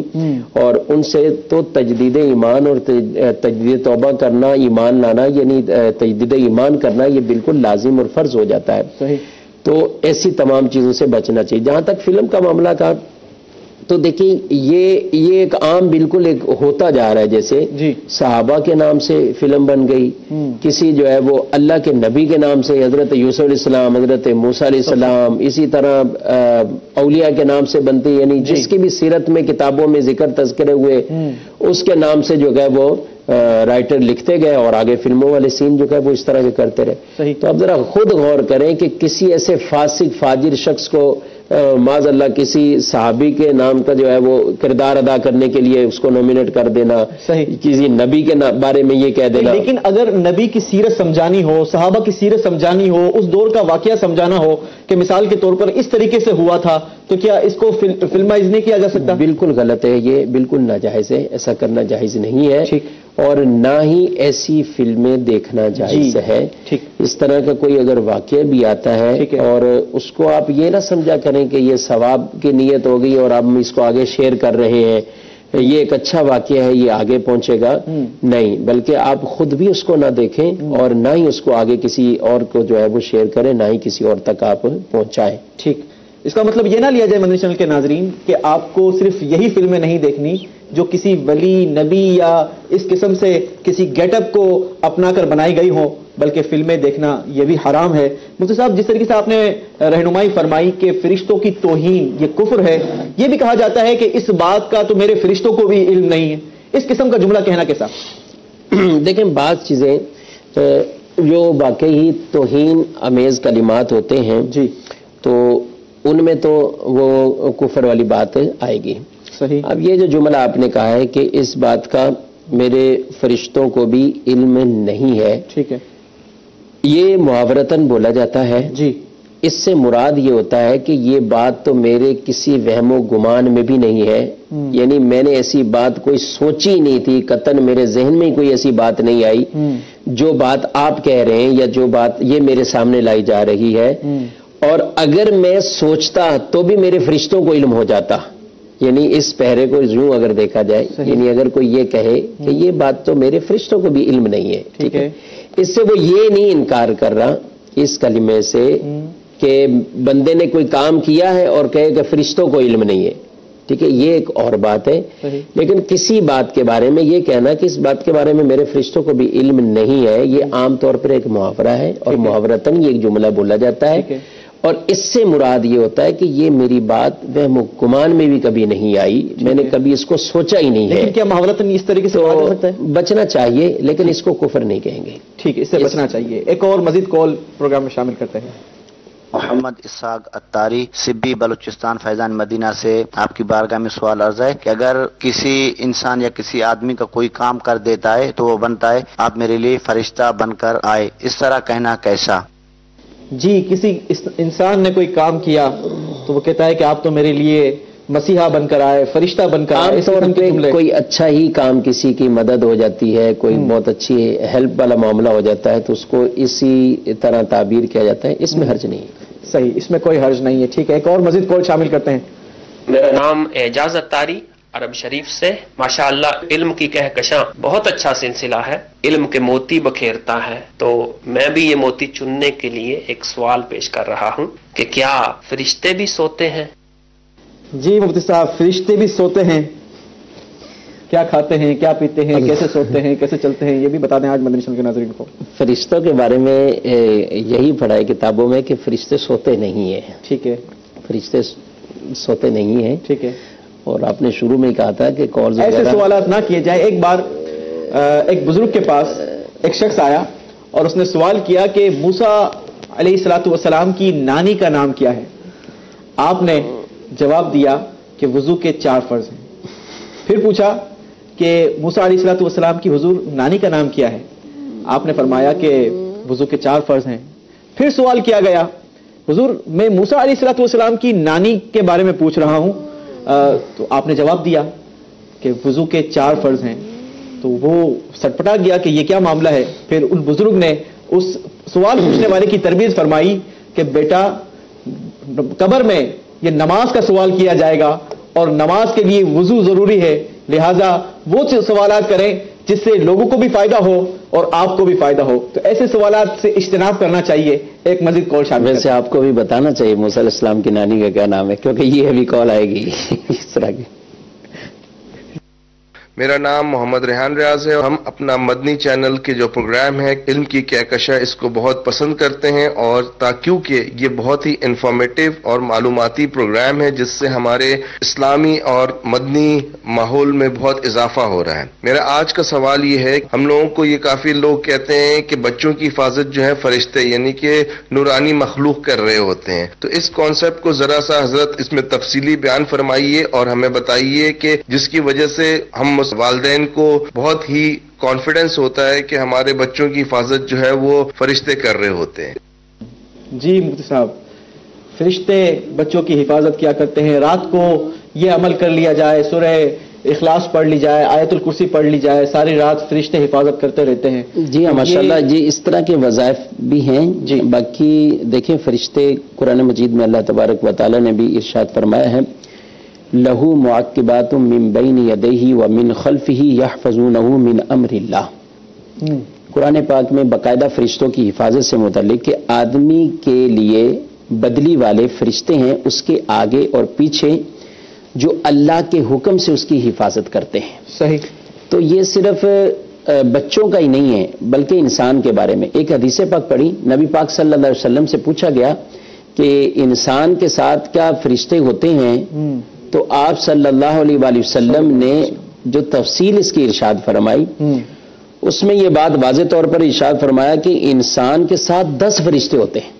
اور ان سے تو تجدید ایمان اور تجدید توبہ کرنا، ایمان لانا یعنی تجدید ایمان کرنا یہ بالکل لازم اور فرض ہو جاتا ہے. صحیح. تو ایسی تمام چیزوں سے بچنا چاہیے. جہاں تک فلم کا معاملہ تھا تو دیکھیں یہ ایک عام بالکل ایک ہوتا جا رہا ہے. جیسے جی صحابہ کے نام سے فلم بن گئی، کسی جو ہے وہ اللہ کے نبی کے نام سے حضرت یوسف علیہ السلام، حضرت موسیٰ علیہ السلام، اسی طرح اولیاء کے نام سے بنتی، یعنی جس کی بھی سیرت میں کتابوں میں ذکر تذکرے ہوئے اس کے نام سے جو ہے وہ رائٹر لکھتے گئے اور آگے فلموں والے سین جو ہے وہ اس طرح کے کرتے رہے. تو اب ذرا خود غور کریں کہ کسی ایسے فاسق فاجر شخص کو معاذ اللہ کسی صحابی کے نام کا جو ہے وہ کردار ادا کرنے کے لیے اس کو نومینیٹ کر دینا، کسی نبی کے بارے میں یہ کہہ دینا. لیکن اگر نبی کی سیرت سمجھانی ہو، صحابہ کی سیرت سمجھانی ہو، اس دور کا واقعہ سمجھانا ہو کہ مثال کے طور پر اس طریقے سے ہوا تھا تو کیا اس کو فلمائز نہیں کیا جا سکتا؟ بالکل غلط ہے، یہ بالکل ناجائز ہے. ایسا کرنا جائز نہیں ہے اور نہ ہی ایسی فلمیں دیکھنا جائز ہے. اس طرح کا کوئی اگر واقعہ بھی آتا ہے اور اس کو آپ یہ نہ سمجھا کریں کہ یہ ثواب کی نیت ہو گئی اور ہم اس کو آگے شیئر کر رہے ہیں، یہ ایک اچھا واقعہ ہے، یہ آگے پہنچے گا، نہیں، بلکہ آپ خود بھی اس کو نہ دیکھیں اور نہ ہی اس کو آگے کسی اور کو جو ہے وہ شیئر کریں، نہ ہی کسی اور تک آپ پہنچائیں. ٹھیک. اس کا مطلب یہ نہ لیا جائے مدنی چینل کے ناظرین کہ آپ کو صرف یہی فلمیں نہیں دیکھنی جو کسی ولی نبی یا اس قسم سے کسی گیٹ اپ کو اپنا کر بنائی گئی ہوں، بلکہ فلمیں دیکھنا یہ بھی حرام ہے. مفتی صاحب جس طریقے سے آپ نے رہنمائی فرمائی کہ فرشتوں کی توہین یہ کفر ہے، یہ بھی کہا جاتا ہے کہ اس بات کا تو میرے فرشتوں کو بھی علم نہیں ہے. اس قسم کا جملہ کہنا کیسا؟ دیکھیں بعض چیزیں جو واقعی توہین امیز کلمات ہوتے ہیں جی تو ان میں تو وہ کفر والی بات آئے گی. صحیح. اب یہ جو جملہ آپ نے کہا ہے کہ اس بات کا میرے فرشتوں کو بھی علم نہیں ہے، ٹھیک ہے، یہ محاورتاً بولا جاتا ہے جی. اس سے مراد یہ ہوتا ہے کہ یہ بات تو میرے کسی وہم و گمان میں بھی نہیں ہے، یعنی میں نے ایسی بات کوئی سوچی نہیں تھی، قطعاً میرے ذہن میں کوئی ایسی بات نہیں آئی جو بات آپ کہہ رہے ہیں یا جو بات یہ میرے سامنے لائی جا رہی ہے. اور اگر میں سوچتا تو بھی میرے فرشتوں کو علم ہو جاتا. یعنی اس پہرے کو یوں اگر دیکھا جائے، یعنی اگر کوئی یہ کہے کہ یہ بات تو میرے فرشتوں کو بھی علم نہیں ہے، ٹھیک ہے، اس سے وہ یہ نہیں انکار کر رہا اس کلمے سے کہ بندے نے کوئی کام کیا ہے اور کہے کہ فرشتوں کو علم نہیں ہے، ٹھیک ہے، یہ ایک اور بات ہے. لیکن کسی بات کے بارے میں یہ کہنا کہ اس بات کے بارے میں میرے فرشتوں کو بھی علم نہیں ہے، یہ عام طور پر ایک محاورہ ہے اور محاورتاً یہ ایک جملہ بولا جاتا ہے. اور اس سے مراد یہ ہوتا ہے کہ یہ میری بات وہم و گمان میں بھی کبھی نہیں آئی، میں نے کبھی اس کو سوچا ہی نہیں ہے. لیکن کیا محاورتاً اس طریقے سے بات ہو سکتا ہے؟ بچنا چاہیے، لیکن اس کو کفر نہیں کہیں گے. ٹھیک ہے، اس سے بچنا چاہیے. ایک اور مزید کال پروگرام میں شامل کرتے ہیں. محمد اسحاق اتاری سبی بلوچستان فیضان مدینہ سے آپ کی بارگاہ میں سوال عرض ہے کہ اگر کسی انسان یا کسی آدمی کا کوئی کام کر دیتا ہے تو وہ بنتا ہے آپ میرے لیے فرشتہ بن کر آئے، اس طرح کہنا کیسا؟ جی، کسی انسان نے کوئی کام کیا تو وہ کہتا ہے کہ آپ تو میرے لیے مسیحا بن کر آئے، فرشتہ بن کر آئے. عام طور پہ کوئی اچھا ہی کام، کسی کی مدد ہو جاتی ہے، کوئی بہت اچھی ہیلپ والا معاملہ ہو جاتا ہے تو اس کو اسی طرح تعبیر کیا جاتا ہے، اس میں حرج نہیں ہے. صحیح، اس میں کوئی حرج نہیں ہے. ٹھیک ہے، ایک اور مزید کال شامل کرتے ہیں. میرا نام اعجاز اتاری عرب شریف سے. ماشاءاللہ علم کی کہکشاں بہت اچھا سلسلہ ہے، علم کے موتی بکھیرتا ہے. تو میں بھی یہ موتی چننے کے لیے ایک سوال پیش کر رہا ہوں کہ کیا فرشتے بھی سوتے ہیں؟ جی مفتی صاحب، فرشتے بھی سوتے ہیں؟ کیا کھاتے ہیں، کیا پیتے ہیں، کیسے سوتے ہیں، کیسے چلتے ہیں، یہ بھی بتا دیں آج مدنی چینل کے ناظرین کو. فرشتوں کے بارے میں یہی پڑھا ہے کتابوں میں کہ فرشتے سوتے نہیں ہیں. ٹھیک ہے، فرشتے سوتے نہیں ہیں. ٹھیک ہے. اور آپ نے شروع میں کہا تھا کہ کالز ایسے سوالات نہ کیے جائیں. ایک بار ایک بزرگ کے پاس ایک شخص آیا اور اس نے سوال کیا کہ موسیٰ علیہ الصلوۃ والسلام کی نانی کا نام کیا ہے؟ آپ نے جواب دیا کہ وضو کے 4 فرض ہیں. پھر پوچھا کہ موسیٰ علیہ الصلوۃ والسلام کی حضور نانی کا نام کیا ہے؟ آپ نے فرمایا کہ وضو کے 4 فرض ہیں. پھر سوال کیا گیا، حضور میں موسیٰ علیہ الصلوۃ والسلام کی نانی کے بارے میں پوچھ رہا ہوں. تو آپ نے جواب دیا کہ وضو کے 4 فرض ہیں. تو وہ سٹپٹا گیا کہ یہ کیا معاملہ ہے. پھر ان بزرگ نے اس سوال پوچھنے والے کی تربیت فرمائی کہ بیٹا، قبر میں یہ نماز کا سوال کیا جائے گا اور نماز کے لیے وضو ضروری ہے، لہذا وہ سوالات کریں جس سے لوگوں کو بھی فائدہ ہو اور آپ کو بھی فائدہ ہو. تو ایسے سوالات سے اجتناب کرنا چاہیے. ایک مزید کال شامل. ویسے آپ کو بھی بتانا چاہیے موسیٰ علیہ السلام کی نانی کا کیا نام ہے، کیونکہ یہ ابھی کال آئے گی اس طرح کی. میرا نام محمد ریحان ریاض ہے. ہم اپنا مدنی چینل کے جو پروگرام ہے علم کی کہکشاں، اس کو بہت پسند کرتے ہیں اور کیونکہ یہ بہت ہی انفارمیٹیو اور معلوماتی پروگرام ہے جس سے ہمارے اسلامی اور مدنی ماحول میں بہت اضافہ ہو رہا ہے. میرا آج کا سوال یہ ہے، ہم لوگوں کو یہ کافی لوگ کہتے ہیں کہ بچوں کی حفاظت جو ہے فرشتے یعنی کہ نورانی مخلوق کر رہے ہوتے ہیں. تو اس کانسیپٹ کو ذرا سا حضرت اس میں تفصیلی بیان فرمائیے اور ہمیں بتائیے کہ جس کی وجہ سے ہم والدین کو بہت ہی کانفیڈنس ہوتا ہے کہ ہمارے بچوں کی حفاظت جو ہے وہ فرشتے کر رہے ہوتے ہیں. جی مفتی صاحب، فرشتے بچوں کی حفاظت کیا کرتے ہیں. رات کو یہ عمل کر لیا جائے، سورہ اخلاص پڑھ لی جائے، آیت الکرسی پڑھ لی جائے، ساری رات فرشتے حفاظت کرتے رہتے ہیں. جی ہاں ماشاءاللہ، جی اس طرح کے وظائف بھی ہیں. جی باقی دیکھیں فرشتے قرآن مجید میں اللہ تبارک و تعالی نے بھی ارشاد فرمایا ہے، لہو معقبات من بین یدیہ ومن خلفہ یحفظونہ من امر اللہ. قرآن پاک میں باقاعدہ فرشتوں کی حفاظت سے متعلق کہ آدمی کے لیے بدلی والے فرشتے ہیں اس کے آگے اور پیچھے جو اللہ کے حکم سے اس کی حفاظت کرتے ہیں. صحیح. تو یہ صرف بچوں کا ہی نہیں ہے بلکہ انسان کے بارے میں. ایک حدیث پاک پڑھی، نبی پاک صلی اللہ علیہ وسلم سے پوچھا گیا کہ انسان کے ساتھ کیا فرشتے ہوتے ہیں؟ تو آپ صلی اللہ علیہ وآلہ وسلم نے جو تفصیل اس کی ارشاد فرمائی اس میں یہ بات واضح طور پر ارشاد فرمایا کہ انسان کے ساتھ 10 فرشتے ہوتے ہیں.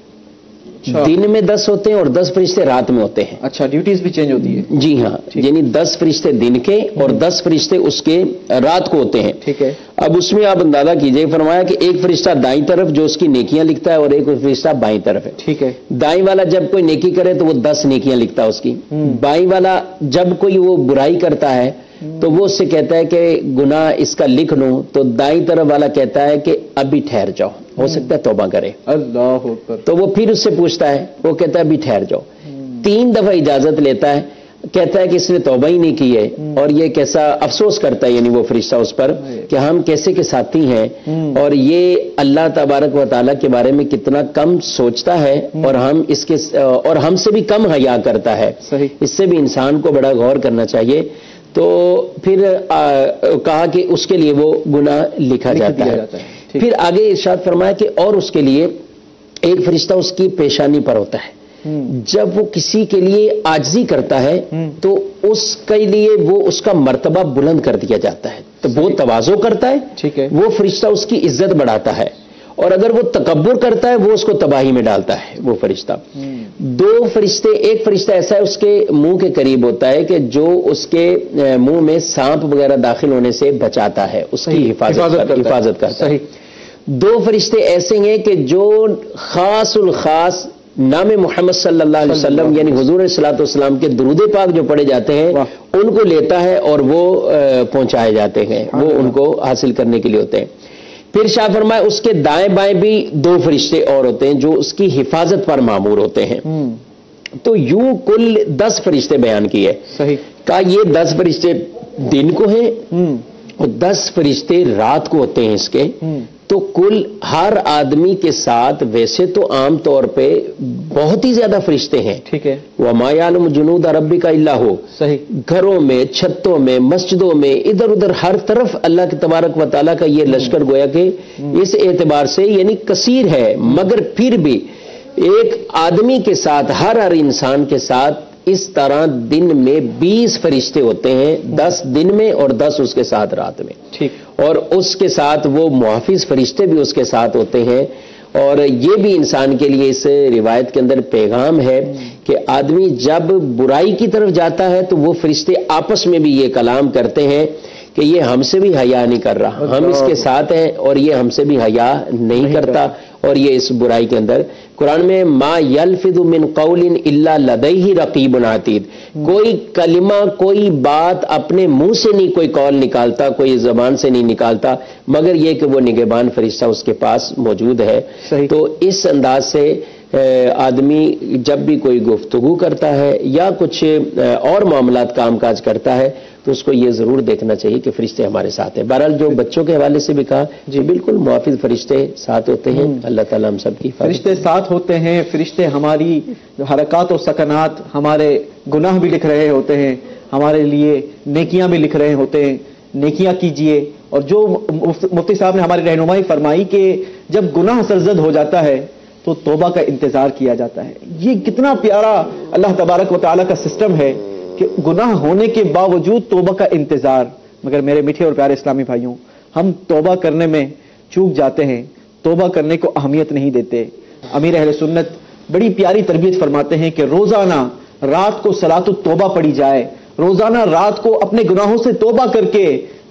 دن میں 10 ہوتے ہیں اور 10 فرشتے رات میں ہوتے ہیں. اچھا، ڈیوٹیز بھی چینج ہوتی ہے. جی ہاں، یعنی 10 فرشتے دن کے اور 10 فرشتے اس کے رات کو ہوتے ہیں. ٹھیک ہے. اب اس میں آپ اندازہ کیجئے، فرمایا کہ ایک فرشتہ دائیں طرف جو اس کی نیکیاں لکھتا ہے اور ایک فرشتہ بائیں طرف ہے. ٹھیک ہے. دائیں والا جب کوئی نیکی کرے تو وہ 10 نیکیاں لکھتا ہے اس کی. بائیں والا جب کوئی وہ برائی کرتا ہے تو وہ اس سے کہتا ہے کہ گناہ اس کا لکھ لوں، تو دائیں طرف والا کہتا ہے کہ ابھی ٹھہر جاؤ، ہو سکتا ہے توبہ کرے. اللہ اکبر. تو وہ پھر اس سے پوچھتا ہے، وہ کہتا ہے ابھی ٹھہر جاؤ. 3 دفعہ اجازت لیتا ہے، کہتا ہے کہ اس نے توبہ ہی نہیں کی ہے. اور یہ کیسا افسوس کرتا ہے یعنی وہ فرشتہ اس پر کہ ہم کیسے کے ساتھی ہیں اور یہ اللہ تبارک و تعالیٰ کے بارے میں کتنا کم سوچتا ہے اور ہم اس کے اور ہم سے بھی کم حیا کرتا ہے. اس سے بھی انسان کو بڑا غور کرنا چاہیے. تو پھر کہا کہ اس کے لیے وہ گناہ لکھا جاتا ہے. پھر آگے ارشاد فرمایا کہ اور اس کے لیے ایک فرشتہ اس کی پیشانی پر ہوتا ہے. جب وہ کسی کے لیے عاجزی کرتا ہے تو اس کے لیے وہ اس کا مرتبہ بلند کر دیا جاتا ہے. تو وہ تواضع کرتا ہے، وہ فرشتہ اس کی عزت بڑھاتا ہے. اور اگر وہ تکبر کرتا ہے وہ اس کو تباہی میں ڈالتا ہے وہ فرشتہ. دو فرشتے، ایک فرشتہ ایسا ہے اس کے منہ کے قریب ہوتا ہے کہ جو اس کے منہ میں سانپ وغیرہ داخل ہونے سے بچاتا ہے، اس کی حفاظت کرتا ہے. دو فرشتے ایسے ہیں کہ جو خاص الخاص نام محمد صلی اللہ علیہ وسلم یعنی حضور صلی اللہ علیہ وسلم کے درود پاک جو پڑھے جاتے ہیں ان کو لیتا ہے اور وہ پہنچائے جاتے ہیں، وہ ان کو حاصل کرنے کے لیے ہوتے ہیں. پھر شاہ فرمائے اس کے دائیں بائیں بھی دو فرشتے اور ہوتے ہیں جو اس کی حفاظت پر مامور ہوتے ہیں. تو یوں کل 10 فرشتے بیان کیے. کہا یہ 10 فرشتے دن کو ہیں اور 10 فرشتے رات کو ہوتے ہیں اس کے. تو کل ہر آدمی کے ساتھ ویسے تو عام طور پہ بہت ہی زیادہ فرشتے ہیں، ٹھیک ہے، وَمَا يَعْلَمُ جُنُودَ رَبِّكَ إِلَّا هُوَ. صحیح. گھروں میں، چھتوں میں، مسجدوں میں، ادھر ادھر ہر طرف اللہ کے تبارک و تعالیٰ کا یہ لشکر گویا کہ اس اعتبار سے یعنی کثیر ہے، مگر پھر بھی ایک آدمی کے ساتھ ہر انسان کے ساتھ اس طرح دن میں 20 فرشتے ہوتے ہیں، 10 دن میں اور 10 اس کے ساتھ رات میں. ٹھیک. اور اس کے ساتھ وہ محافظ فرشتے بھی اس کے ساتھ ہوتے ہیں. اور یہ بھی انسان کے لیے اس روایت کے اندر پیغام ہے کہ آدمی جب برائی کی طرف جاتا ہے تو وہ فرشتے آپس میں بھی یہ کلام کرتے ہیں کہ یہ ہم سے بھی حیا نہیں کر رہا، ہم اس کے ساتھ ہیں اور یہ ہم سے بھی حیا نہیں کرتا اور یہ اس برائی کے اندر. قرآن میں ما یلفظ من قول الا لدیہ رقیب عتید، کوئی کلمہ کوئی بات اپنے منہ سے نہیں کوئی قول نکالتا، کوئی زبان سے نہیں نکالتا مگر یہ کہ وہ نگہبان فرشتہ اس کے پاس موجود ہے. تو اس انداز سے آدمی جب بھی کوئی گفتگو کرتا ہے یا کچھ اور معاملات کام کاج کرتا ہے تو اس کو یہ ضرور دیکھنا چاہیے کہ فرشتے ہمارے ساتھ ہیں. بہرحال جو بچوں کے حوالے سے بھی کہا جی بالکل محافظ فرشتے ساتھ ہوتے ہیں. اللہ تعالیٰ ہم سب کی فرشتے ساتھ ہوتے ہیں. فرشتے ہماری حرکات و سکنات، ہمارے گناہ بھی لکھ رہے ہوتے ہیں، ہمارے لیے نیکیاں بھی لکھ رہے ہوتے ہیں. نیکیاں کیجئے. اور جو مفتی صاحب نے ہماری رہنمائی فرمائی کہ جب گناہ سرزد ہو جاتا ہے تو توبہ کا انتظار کیا جاتا ہے. یہ کتنا پیارا اللہ تبارک و تعالیٰ کا سسٹم ہے کہ گناہ ہونے کے باوجود توبہ کا انتظار. مگر میرے میٹھے اور پیارے اسلامی بھائیوں، ہم توبہ کرنے میں چوک جاتے ہیں، توبہ کرنے کو اہمیت نہیں دیتے. امیر اہل سنت بڑی پیاری تربیت فرماتے ہیں کہ روزانہ رات کو صلاۃ التوبہ پڑھی جائے. روزانہ رات کو اپنے گناہوں سے توبہ کر کے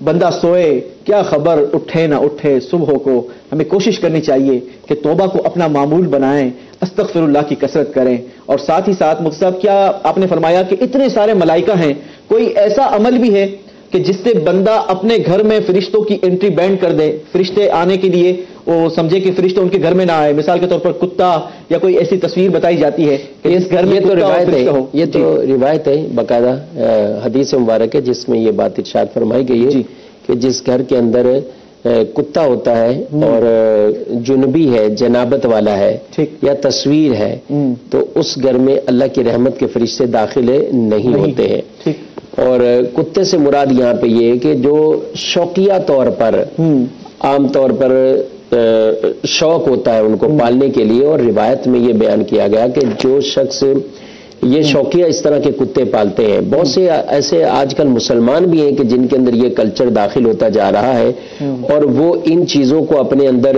بندہ سوئے، کیا خبر اٹھے نہ اٹھے صبح کو ہمیں کوشش کرنی چاہیے کہ توبہ کو اپنا معمول بنائیں، استغفر اللہ کی کثرت کریں. اور ساتھ ہی ساتھ مفتی صاحب کیا آپ نے فرمایا کہ اتنے سارے ملائکہ ہیں، کوئی ایسا عمل بھی ہے کہ جس سے بندہ اپنے گھر میں فرشتوں کی انٹری بینڈ کر دے؟ فرشتے آنے کے لیے وہ سمجھے کہ فرشتے ان کے گھر میں نہ آئے. مثال کے طور پر کتا یا کوئی ایسی تصویر بتائی جاتی ہے کہ اس گھر میں تو روایت ہے باقاعدہ حدیث مبارک ہے جس میں یہ بات ارشاد فرمائی گئی ہے کہ جس گھر کے اندر کتا ہوتا ہے اور جنبی ہے، جنابت والا ہے یا تصویر ہے تو اس گھر میں اللہ کی رحمت کے فرشتے داخل نہیں ہوتے ہیں. اور کتے سے مراد یہاں پہ یہ ہے کہ جو شوقیہ طور پر عام طور پر شوق ہوتا ہے ان کو پالنے کے لیے. اور روایت میں یہ بیان کیا گیا کہ جو شخص یہ شوقیہ اس طرح کے کتے پالتے ہیں، بہت سے ایسے آج کل مسلمان بھی ہیں کہ جن کے اندر یہ کلچر داخل ہوتا جا رہا ہے اور وہ ان چیزوں کو اپنے اندر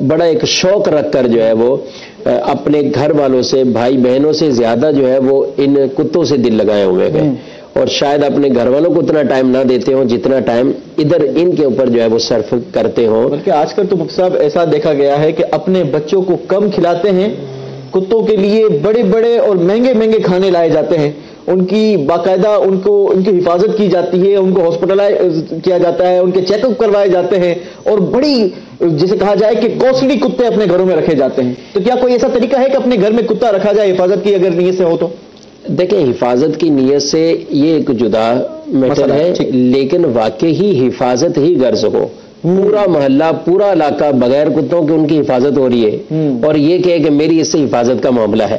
بڑا ایک شوق رکھ کر جو ہے وہ اپنے گھر والوں سے، بھائی بہنوں سے زیادہ جو ہے وہ ان کتوں سے دل لگائے ہوئے ہیں اور شاید اپنے گھر والوں کو اتنا ٹائم نہ دیتے ہوں جتنا ٹائم ادھر ان کے اوپر جو ہے وہ صرف کرتے ہوں. بلکہ آج کل تو مفتی صاحب ایسا دیکھا گیا ہے کہ اپنے بچوں کو کم کھلاتے ہیں، کتوں کے لیے بڑے بڑے اور مہنگے مہنگے کھانے لائے جاتے ہیں، ان کی باقاعدہ ان کی حفاظت کی جاتی ہے، ان کو ہاسپٹلائز کیا جاتا ہے، ان کے چیک اپ کروائے جاتے ہیں اور بڑی جسے کہا جائے کہ کوسٹلی کتے اپنے گھروں میں رکھے جاتے ہیں. تو کیا کوئی ایسا طریقہ ہے کہ اپنے گھر میں کتا رکھا جائے حفاظت کی اگر نیت سے ہو تو؟ دیکھیں حفاظت کی نیت سے یہ ایک جدا میٹر ہے، لیکن واقعی ہی حفاظت ہی غرض ہو. پورا محلہ پورا علاقہ بغیر کتوں کے ان کی حفاظت ہو رہی ہے اور یہ کہ میری اس سے حفاظت کا معاملہ ہے.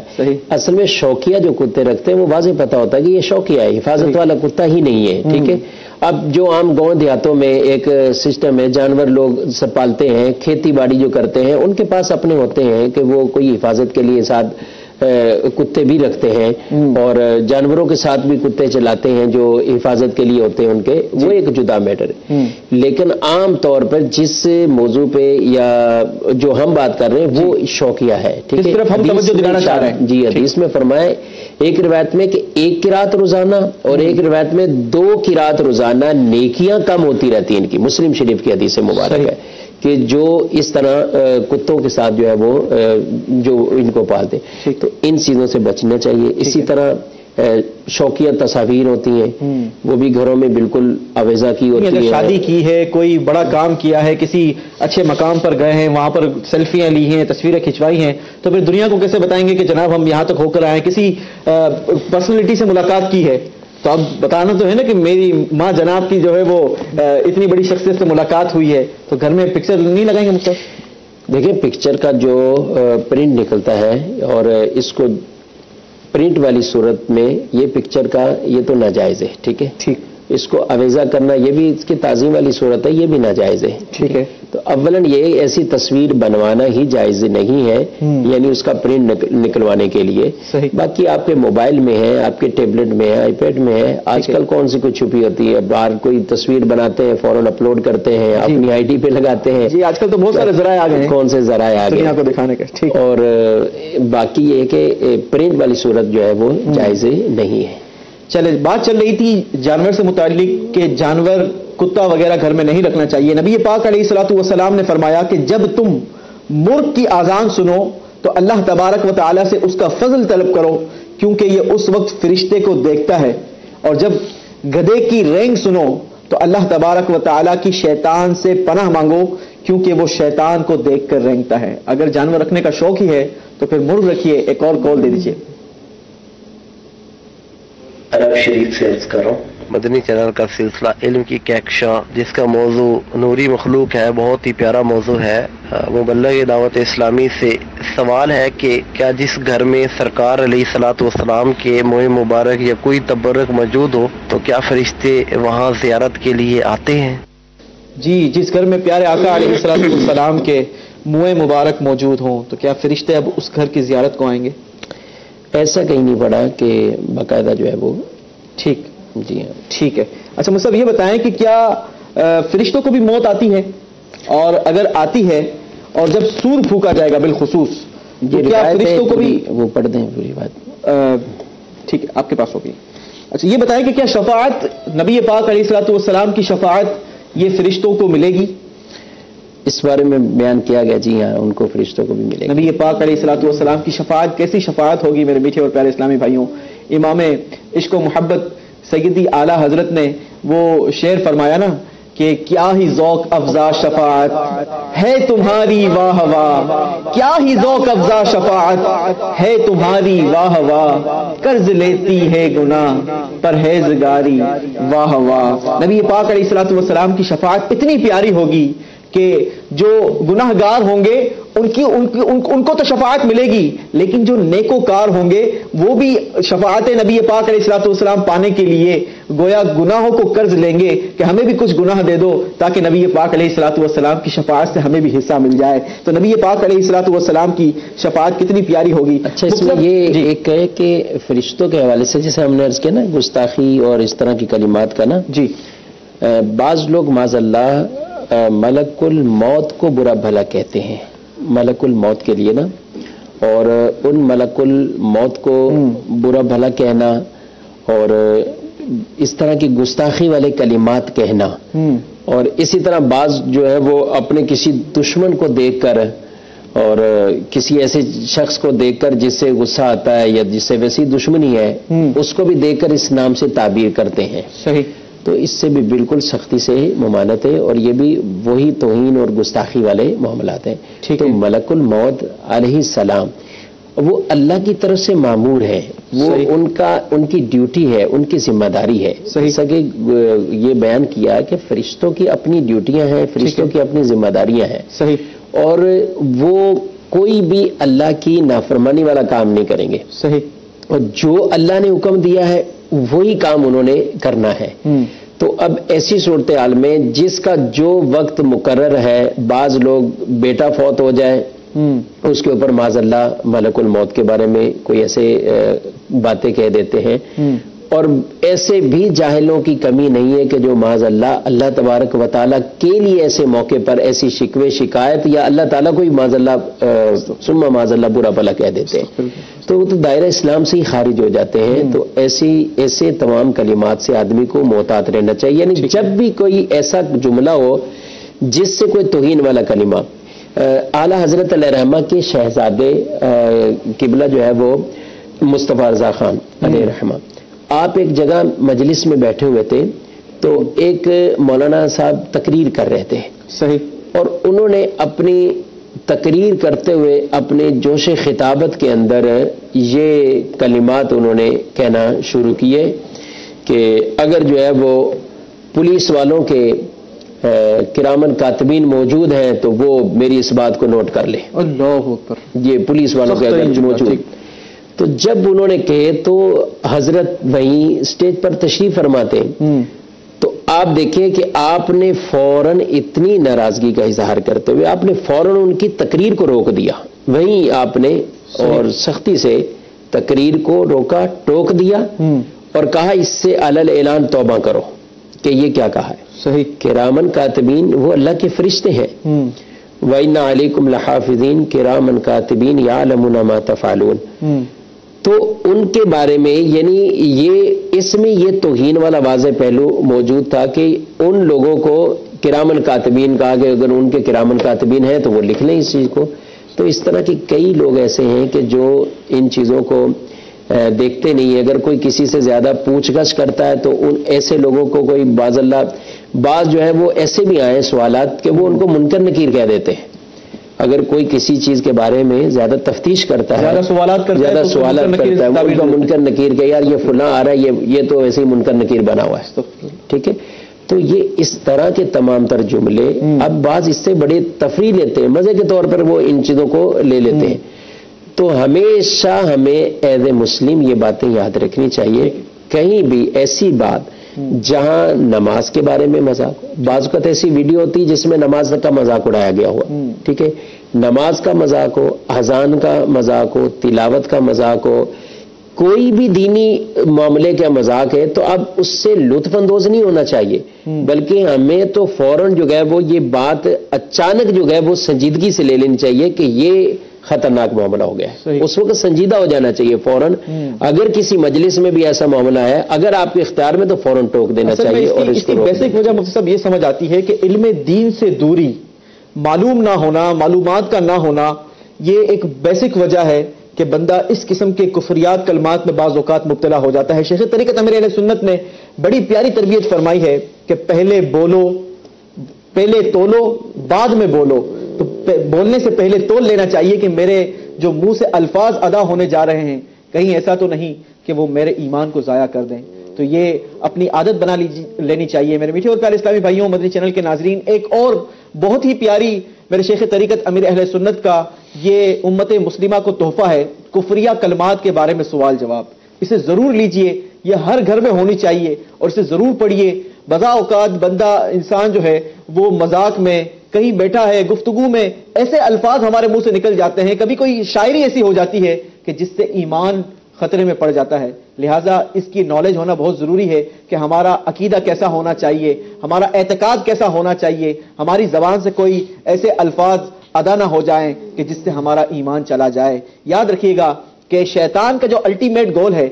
اصل میں شوقیہ جو کتے رکھتے ہیں وہ واضح پتا ہوتا ہے کہ یہ شوقیہ ہے، حفاظت والا کتا ہی نہیں ہے. ٹھیک ہے. اب جو عام گاؤں دیہاتوں میں ایک سسٹم ہے، جانور لوگ سب پالتے ہیں، کھیتی باڑی جو کرتے ہیں ان کے پاس اپنے ہوتے ہیں کہ وہ کوئی حفاظت کے لیے ساتھ کتے بھی رکھتے ہیں اور جانوروں کے ساتھ بھی کتے چلاتے ہیں جو حفاظت کے لیے ہوتے ہیں ان کے، وہ ایک جدا میٹر ہے. لیکن عام طور پر جس موضوع پہ یا جو ہم بات کر رہے ہیں وہ شوقیہ ہے. ٹھیک ہے، ہم توجہ دلانا چاہ رہے ہیں. جی، حدیث میں فرمائے ایک روایت میں کہ 1 قرات روزانہ اور ایک روایت میں 2 قرات روزانہ نیکیاں کم ہوتی رہتی ہیں ان کی. مسلم شریف کی حدیث مبارک ہے کہ جو اس طرح کتوں کے ساتھ جو ہے وہ جو ان کو پالتے ہیں، تو ان چیزوں سے بچنا چاہیے. اسی طرح شوقیہ تصاویر ہوتی ہیں، وہ بھی گھروں میں بالکل آویزہ کی ہوتی ہے. اگر شادی کی ہے، کوئی بڑا کام کیا ہے، کسی اچھے مقام پر گئے ہیں، وہاں پر سیلفیاں لی ہیں، تصویریں کھنچوائی ہیں، تو پھر دنیا کو کیسے بتائیں گے کہ جناب ہم یہاں تک ہو کر آئے. کسی پرسنالٹی سے ملاقات کی ہے تو اب بتانا تو ہے نا کہ میری ماں جناب کی جو ہے وہ اتنی بڑی شخصیت سے ملاقات ہوئی ہے، تو گھر میں پکچر نہیں لگائیں گے مختلف؟ دیکھیں، پکچر کا جو پرنٹ نکلتا ہے اور اس کو پرنٹ والی صورت میں یہ پکچر کا یہ تو ناجائز ہے. ٹھیک ہے، ٹھیک. اس کو اویزہ کرنا یہ بھی اس کی تعظیم والی صورت ہے، یہ بھی ناجائز ہے. ٹھیک ہے. تو اولاً یہ ایسی تصویر بنوانا ہی جائز نہیں ہے، یعنی اس کا پرنٹ نکلوانے کے لیے. باقی آپ کے موبائل میں ہے، آپ کے ٹیبلٹ میں ہے، آئی پیڈ میں ہے. آج کل کون سی کوئی چھپی ہوتی ہے، باہر کوئی تصویر بناتے ہیں فوراً اپلوڈ کرتے ہیں، اپنی آئی ڈی پہ لگاتے ہیں. جی، آج کل تو بہت سارے ذرائع آ گئے ہیں. کون سے ذرائع آ گئے دنیا کو دکھانے کے. اور باقی یہ کہ پرنٹ والی صورت جو ہے وہ جائز نہیں ہے. چلے، بات چل رہی تھی جانور سے متعلق کہ جانور کتا وغیرہ گھر میں نہیں رکھنا چاہیے. نبی پاک علیہ الصلوۃ والسلام نے فرمایا کہ جب تم مرغ کی آذان سنو تو اللہ تبارک و تعالیٰ سے اس کا فضل طلب کرو، کیونکہ یہ اس وقت فرشتے کو دیکھتا ہے. اور جب گدھے کی رینگ سنو تو اللہ تبارک و تعالیٰ کی شیطان سے پناہ مانگو، کیونکہ وہ شیطان کو دیکھ کر رینگتا ہے. اگر جانور رکھنے کا شوق ہی ہے تو پھر مرغ رکھیے. ایک اور کال دے دیجیے. عرب شریف سے عرض کرو. مدنی چینل کا سلسلہ علم کی کہکشاں، جس کا موضوع نوری مخلوق ہے، بہت ہی پیارا موضوع ہے. مبلغ دعوت اسلامی سے سوال ہے کہ کیا جس گھر میں سرکار علیہ الصلوۃ والسلام کے موئے مبارک یا کوئی تبرک موجود ہو تو کیا فرشتے وہاں زیارت کے لیے آتے ہیں؟ جی، جس گھر میں پیارے آقا علیہ الصلوۃ والسلام کے موئے مبارک موجود ہوں تو کیا فرشتے اب اس گھر کی زیارت کو آئیں گے؟ ایسا کہیں نہیں پڑا کہ باقاعدہ جو ہے وہ. ٹھیک. جی ہاں، ٹھیک ہے. اچھا مصطفیٰ، یہ بتائیں کہ کیا فرشتوں کو بھی موت آتی ہے؟ اور اگر آتی ہے اور جب سور پھونکا جائے گا بالخصوص، تو کیا فرشتوں کو بھی وہ پڑھ دیں پوری بات؟ ٹھیک ہے، آپ کے پاس ہوگی. اچھا یہ بتائیں کہ کیا شفاعت نبی پاک علیہ الصلوۃ والسلام کی شفاعت یہ فرشتوں کو ملے گی؟ اس بارے میں بیان کیا گیا. جی ہاں، ان کو فرشتوں کو بھی ملے گا. نبی پاک علیہ الصلوۃ والسلام کی شفاعت کیسی شفاعت ہوگی میرے میٹھے اور پیارے اسلامی بھائیوں؟ امام عشق و محبت سیدی اعلیٰ حضرت نے وہ شعر فرمایا نا کہ کیا ہی ذوق افزا شفاعت ہے تمہاری واہ واہ، کیا ہی ذوق افزا شفاعت ہے تمہاری واہ واہ، قرض لیتی ہے گناہ پرہیزگاری واہ واہ. نبی پاک علیہ الصلوۃ والسلام کی شفاعت اتنی پیاری ہوگی کہ جو گناہ گار ہوں گے ان کو تو شفاعت ملے گی، لیکن جو نیکوکار ہوں گے وہ بھی شفاعت نبی پاک علیہ الصلوۃ والسلام پانے کے لیے گویا گناہوں کو قرض لیں گے کہ ہمیں بھی کچھ گناہ دے دو تاکہ نبی پاک علیہ الصلوۃ والسلام کی شفاعت سے ہمیں بھی حصہ مل جائے. تو نبی پاک علیہ الصلوۃ والسلام کی شفاعت کتنی پیاری ہوگی. اچھا، اس میں یہ ایک ہے کہ فرشتوں کے حوالے سے جیسے ہم نے عرض کیا نا گستاخی اور اس طرح کی کلمات کا نا، جی بعض لوگ معاذ اللہ ملک الموت کو برا بھلا کہتے ہیں، ملک الموت کے لیے نا، اور ان ملک الموت کو برا بھلا کہنا اور اس طرح کی گستاخی والے کلمات کہنا، اور اسی طرح بعض جو ہے وہ اپنے کسی دشمن کو دیکھ کر اور کسی ایسے شخص کو دیکھ کر جس سے غصہ آتا ہے یا جس سے ویسی دشمنی ہے اس کو بھی دیکھ کر اس نام سے تعبیر کرتے ہیں. صحیح. تو اس سے بھی بالکل سختی سے ممانعت ہے اور یہ بھی وہی توہین اور گستاخی والے معاملات ہیں. تو ملک الموت علیہ السلام وہ اللہ کی طرف سے مامور ہے، وہ ان کی ڈیوٹی ہے، ان کی ذمہ داری ہے. جیسا کہ یہ بیان کیا کہ فرشتوں کی اپنی ڈیوٹیاں ہیں، فرشتوں کی اپنی ذمہ داریاں ہیں. صحیح. اور وہ کوئی بھی اللہ کی نافرمانی والا کام نہیں کریں گے. صحیح. اور جو اللہ نے حکم دیا ہے وہی کام انہوں نے کرنا ہے. تو اب ایسی صورتحال میں جس کا جو وقت مقرر ہے، بعض لوگ بیٹا فوت ہو جائے اس کے اوپر معاذ اللہ ملک الموت کے بارے میں کوئی ایسے باتیں کہہ دیتے ہیں، اور ایسے بھی جاہلوں کی کمی نہیں ہے کہ جو معاذ اللہ تبارک و تعالیٰ کے لیے ایسے موقع پر ایسی شکوے شکایت یا اللہ تعالیٰ کو ہی معاذ اللہ ثم معاذ اللہ برا بھلا کہہ دیتے ہیں، تو وہ تو دائرہ اسلام سے ہی خارج ہو جاتے ہیں۔ تو ایسے تمام کلمات سے آدمی کو محتاط رہنا چاہیے، یعنی جب بھی کوئی ایسا جملہ ہو جس سے کوئی توہین والا کلمہ۔ اعلیٰ حضرت علیہ رحمہ کے شہزادے قبلہ جو ہے وہ مصطفیٰ رضا خان علیہ رحمہ، آپ ایک جگہ مجلس میں بیٹھے ہوئے تھے تو ایک مولانا صاحب تقریر کر رہے تھے، صحیح، اور انہوں نے اپنی تقریر کرتے ہوئے اپنے جوش خطابت کے اندر یہ کلمات انہوں نے کہنا شروع کیے کہ اگر جو ہے وہ پولیس والوں کے کرامن کاتبین موجود ہیں تو وہ میری اس بات کو نوٹ کر لیں۔ اللہ اکبر، یہ پولیس والوں کے اگر موجود، تو جب انہوں نے کہے تو حضرت وہیں اسٹیج پر تشریف فرماتے ہیں، تو آپ دیکھیں کہ آپ نے فوراً اتنی ناراضگی کا اظہار کرتے ہوئے آپ نے فوراً ان کی تقریر کو روک دیا، وہیں آپ نے اور سختی سے تقریر کو روکا، ٹوک دیا اور کہا اس سے علل اعلان توبہ کرو کہ یہ کیا کہا ہے۔ صحیح، کرامن کاتبین وہ اللہ کے فرشتے ہیں، وَإِنَّ عَلَيْكُمْ لَحَافِظِينَ كِرَامًا كَاتِبِينَ يَعْلَمُونَ مَا تَفْعَلُونَ، تو ان کے بارے میں یعنی اس میں یہ توہین والا واضح پہلو موجود تھا کہ ان لوگوں کو کرامن کاتبین کہا کہ اگر ان کے کرامن کاتبین ہیں تو وہ لکھ لیں اس چیز کو۔ تو اس طرح کے کئی لوگ ایسے ہیں کہ جو ان چیزوں کو دیکھتے نہیں ہیں، اگر کوئی کسی سے زیادہ پوچھ گچھ کرتا ہے تو ان ایسے لوگوں کو کوئی بعض جو ہے وہ ایسے بھی آئے سوالات کہ وہ ان کو منکر نکیر کہہ دیتے ہیں۔ اگر کوئی کسی چیز کے بارے میں زیادہ تفتیش کرتا ہے، زیادہ سوالات کرتا ہے، ان کا منکر نکیر کہ یار یہ فلاں آ رہا ہے، یہ تو ایسے ہی منکر نکیر بنا ہوا ہے، ٹھیک ہے۔ تو یہ اس طرح کے تمام تر جملے اب بعض اس سے بڑے تفریح لیتے ہیں، مزے کے طور پر وہ ان چیزوں کو لے لیتے ہیں۔ تو ہمیشہ ہمیں ایز اے مسلم یہ باتیں یاد رکھنی چاہیے، کہیں بھی ایسی بات جہاں نماز کے بارے میں مذاق، بعض اوقات ایسی ویڈیو ہوتی جس میں نماز کا مذاق اڑایا گیا ہوا، ٹھیک ہے، نماز کا مذاق ہو، اذان کا مذاق ہو، تلاوت کا مذاق ہو، کوئی بھی دینی معاملے کا مذاق ہے تو اب اس سے لطف اندوز نہیں ہونا چاہیے، بلکہ ہمیں تو فوراً جو ہے وہ یہ بات اچانک جو ہے وہ سنجیدگی سے لے لینی چاہیے کہ یہ خطرناک معاملہ ہو گیا ہے، اس وقت سنجیدہ ہو جانا چاہیے فوراً۔ اگر کسی مجلس میں بھی ایسا معاملہ ہے، اگر آپ کے اختیار میں تو فوراً ٹوک دینا چاہیے۔ اور اس کی بیسک وجہ مفتی صاحب یہ سمجھ آتی ہے کہ علم دین سے دوری، معلوم نہ ہونا، معلومات کا نہ ہونا، یہ ایک بیسک وجہ ہے کہ بندہ اس قسم کے کفریات کلمات میں بعض اوقات مبتلا ہو جاتا ہے۔ شیخ طریقت امیر اہل سنت نے بڑی پیاری تربیت فرمائی ہے کہ پہلے بولو، پہلے تولو، بعد میں بولو۔ تو بولنے سے پہلے تول لینا چاہیے کہ میرے جو منہ سے الفاظ ادا ہونے جا رہے ہیں کہیں ایسا تو نہیں کہ وہ میرے ایمان کو ضائع کر دیں۔ تو یہ اپنی عادت بنا لینی چاہیے۔ میرے میٹھے اور پیارے اسلامی بھائیوں، مدنی چینل کے ناظرین، ایک اور بہت ہی پیاری میرے شیخ طریقت امیر اہل سنت کا یہ امت مسلمہ کو تحفہ ہے، کفریہ کلمات کے بارے میں سوال جواب۔ اسے ضرور لیجئے، یہ ہر گھر میں ہونی چاہیے اور اسے ضرور پڑھیے۔ بذا اوقات بندہ انسان جو ہے وہ مذاق میں کہیں بیٹھا ہے، گفتگو میں ایسے الفاظ ہمارے منہ سے نکل جاتے ہیں، کبھی کوئی شاعری ایسی ہو جاتی ہے کہ جس سے ایمان خطرے میں پڑ جاتا ہے۔ لہٰذا اس کی نالج ہونا بہت ضروری ہے کہ ہمارا عقیدہ کیسا ہونا چاہیے، ہمارا اعتقاد کیسا ہونا چاہیے، ہماری زبان سے کوئی ایسے الفاظ ادا نہ ہو جائیں کہ جس سے ہمارا ایمان چلا جائے۔ یاد رکھیے گا کہ شیطان کا جو الٹیمیٹ گول ہے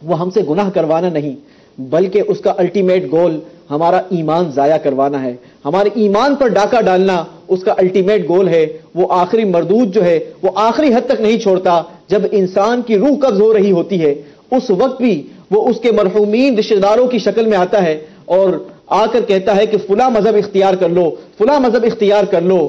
وہ ہم سے گناہ کروانا نہیں، بلکہ اس کا الٹیمیٹ گول ہمارا ایمان ضائع کروانا ہے، ہمارے ایمان پر ڈاکہ ڈالنا اس کا الٹیمیٹ گول ہے۔ وہ آخری مردود جو ہے وہ آخری حد تک نہیں چھوڑتا، جب انسان کی روح قبض ہو رہی ہوتی ہے اس وقت بھی وہ اس کے مرحومین رشتہ داروں کی شکل میں آتا ہے اور آ کر کہتا ہے کہ فلاں مذہب اختیار کر لو، فلاں مذہب اختیار کر لو۔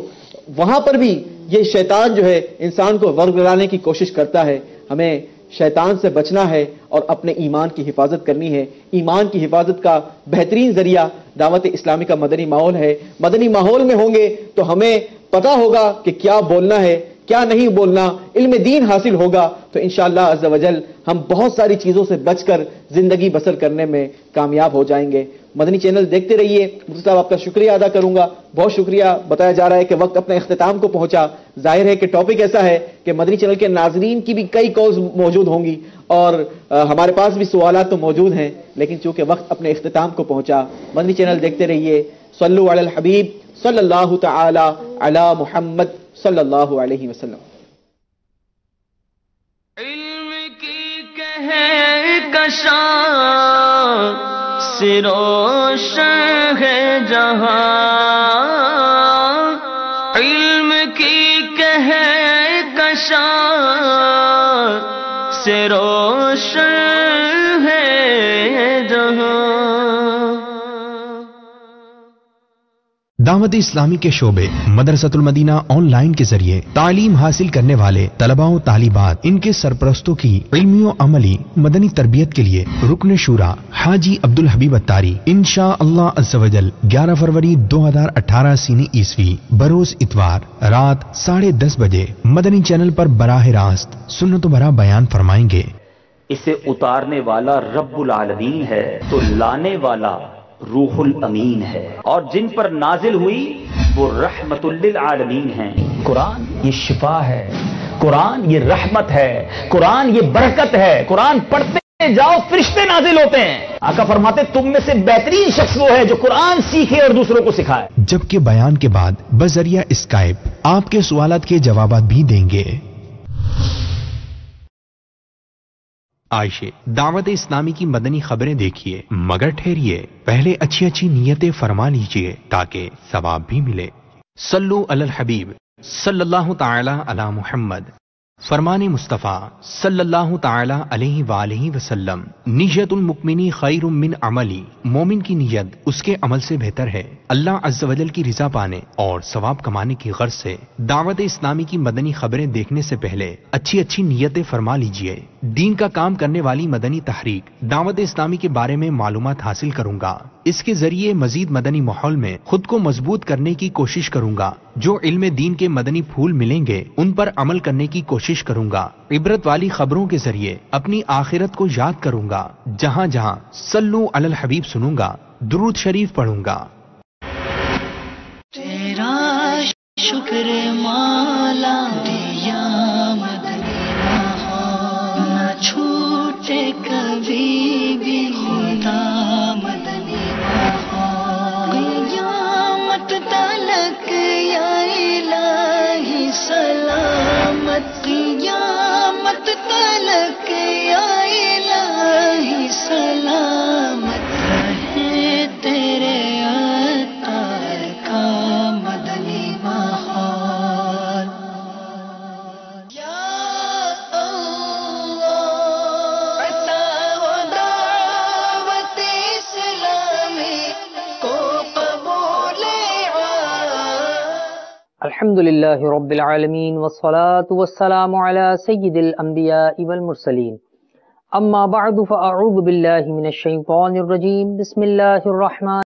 وہاں پر بھی یہ شیطان جو ہے انسان کو ورگلانے کی کوشش کرتا ہے۔ ہمیں شیطان سے بچنا ہے اور اپنے ایمان کی حفاظت کرنی ہے۔ ایمان کی حفاظت کا بہترین ذریعہ دعوت اسلامی کا مدنی ماحول ہے۔ مدنی ماحول میں ہوں گے تو ہمیں پتا ہوگا کہ کیا بولنا ہے، کیا نہیں بولنا، علم دین حاصل ہوگا تو انشاءاللہ عز و جل ہم بہت ساری چیزوں سے بچ کر زندگی بسر کرنے میں کامیاب ہو جائیں گے۔ مدنی چینل دیکھتے رہیے. مفتی صاحب آپ کا شکریہ ادا کروں گا, بہت شکریہ. بتایا جا رہا ہے کہ وقت اپنے اختتام کو پہنچا. ظاہر ہے کہ ٹاپک ایسا ہے کہ مدنی چینل کے ناظرین کی بھی کئی کالز موجود ہوں گی اور ہمارے پاس بھی سوالات تو موجود ہیں, لیکن چونکہ وقت اپنے اختتام کو پہنچا, مدنی چینل دیکھتے رہیے. صلو علی الحبیب صلی اللہ تعالی علی محمد صلی اللہ علیہ وسلم. علم کی کہکشاں سے روشن ہے جہاں, علم کی کہکشاں سے روشن ہے جہاں. دعوت اسلامی کے شعبے مدرسۃ المدینہ آن لائن کے ذریعے تعلیم حاصل کرنے والے طلباء و طالبات, ان کے سرپرستوں کی علمی و عملی مدنی تربیت کے لیے رکن شورا حاجی عبدالحبیب اتاری انشاء اللہ عز و جل 11 فروری 2018 سینی عیسوی بروز اتوار رات 10:30 بجے مدنی چینل پر براہ راست سنت و برا بیان فرمائیں گے. اسے اتارنے والا رب العالمین ہے تو لانے والا روح الامین ہے, اور جن پر نازل ہوئی وہ رحمت للعالمین ہیں. قرآن یہ شفا ہے, قرآن یہ رحمت ہے, قرآن یہ برکت ہے. قرآن پڑھتے جاؤ فرشتے نازل ہوتے ہیں. آقا فرماتے تم میں سے بہترین شخص وہ ہے جو قرآن سیکھے اور دوسروں کو سکھائے. جبکہ بیان کے بعد بذریعہ اسکائپ آپ کے سوالات کے جوابات بھی دیں گے. عائشہ دعوت اسلامی کی مدنی خبریں دیکھیے, مگر ٹھہریے پہلے اچھی اچھی نیتیں فرما لیجئے تاکہ ثواب بھی ملے. صلو علی الحبیب صلی اللہ تعالی علی محمد. فرمان مصطفیٰ صلی اللہ تعالی علیہ وآلہ وسلم, نیت المؤمن خیر من عملی, مومن کی نیت اس کے عمل سے بہتر ہے اللہ عز و جل کی رضا پانے اور ثواب کمانے کی غرض سے. دعوت اسلامی کی مدنی خبریں دیکھنے سے پہلے اچھی اچھی نیتیں فرما لیجئے. دین کا کام کرنے والی مدنی تحریک دعوت اسلامی کے بارے میں معلومات حاصل کروں گا. اس کے ذریعے مزید مدنی ماحول میں خود کو مضبوط کرنے کی کوشش کروں گا. جو علم دین کے مدنی پھول ملیں گے ان پر عمل کرنے کی کوشش کروں گا. عبرت والی خبروں کے ذریعے اپنی آخرت کو یاد کروں گا. جہاں جہاں صلو علی الحبیب سنوں گا درود شریف پڑھوں گا. تیرا شکر مولا دیا مدینہ نہ چھوٹے کبھی بھی خدا مدینہ قیامت تلک یا الہی سلامت قیامت تلک یا الہی سلامت رہے تیرے عطار کا مدنی ماحول. یا اللہ عطا و دعوت اسلامی کو قبول. الحمدللہ رب العالمین والصلاة والسلام علی سید الانبیاء والمرسلین. اما بعد فاعوذ باللہ من الشیطان الرجیم. بسم اللہ الرحمن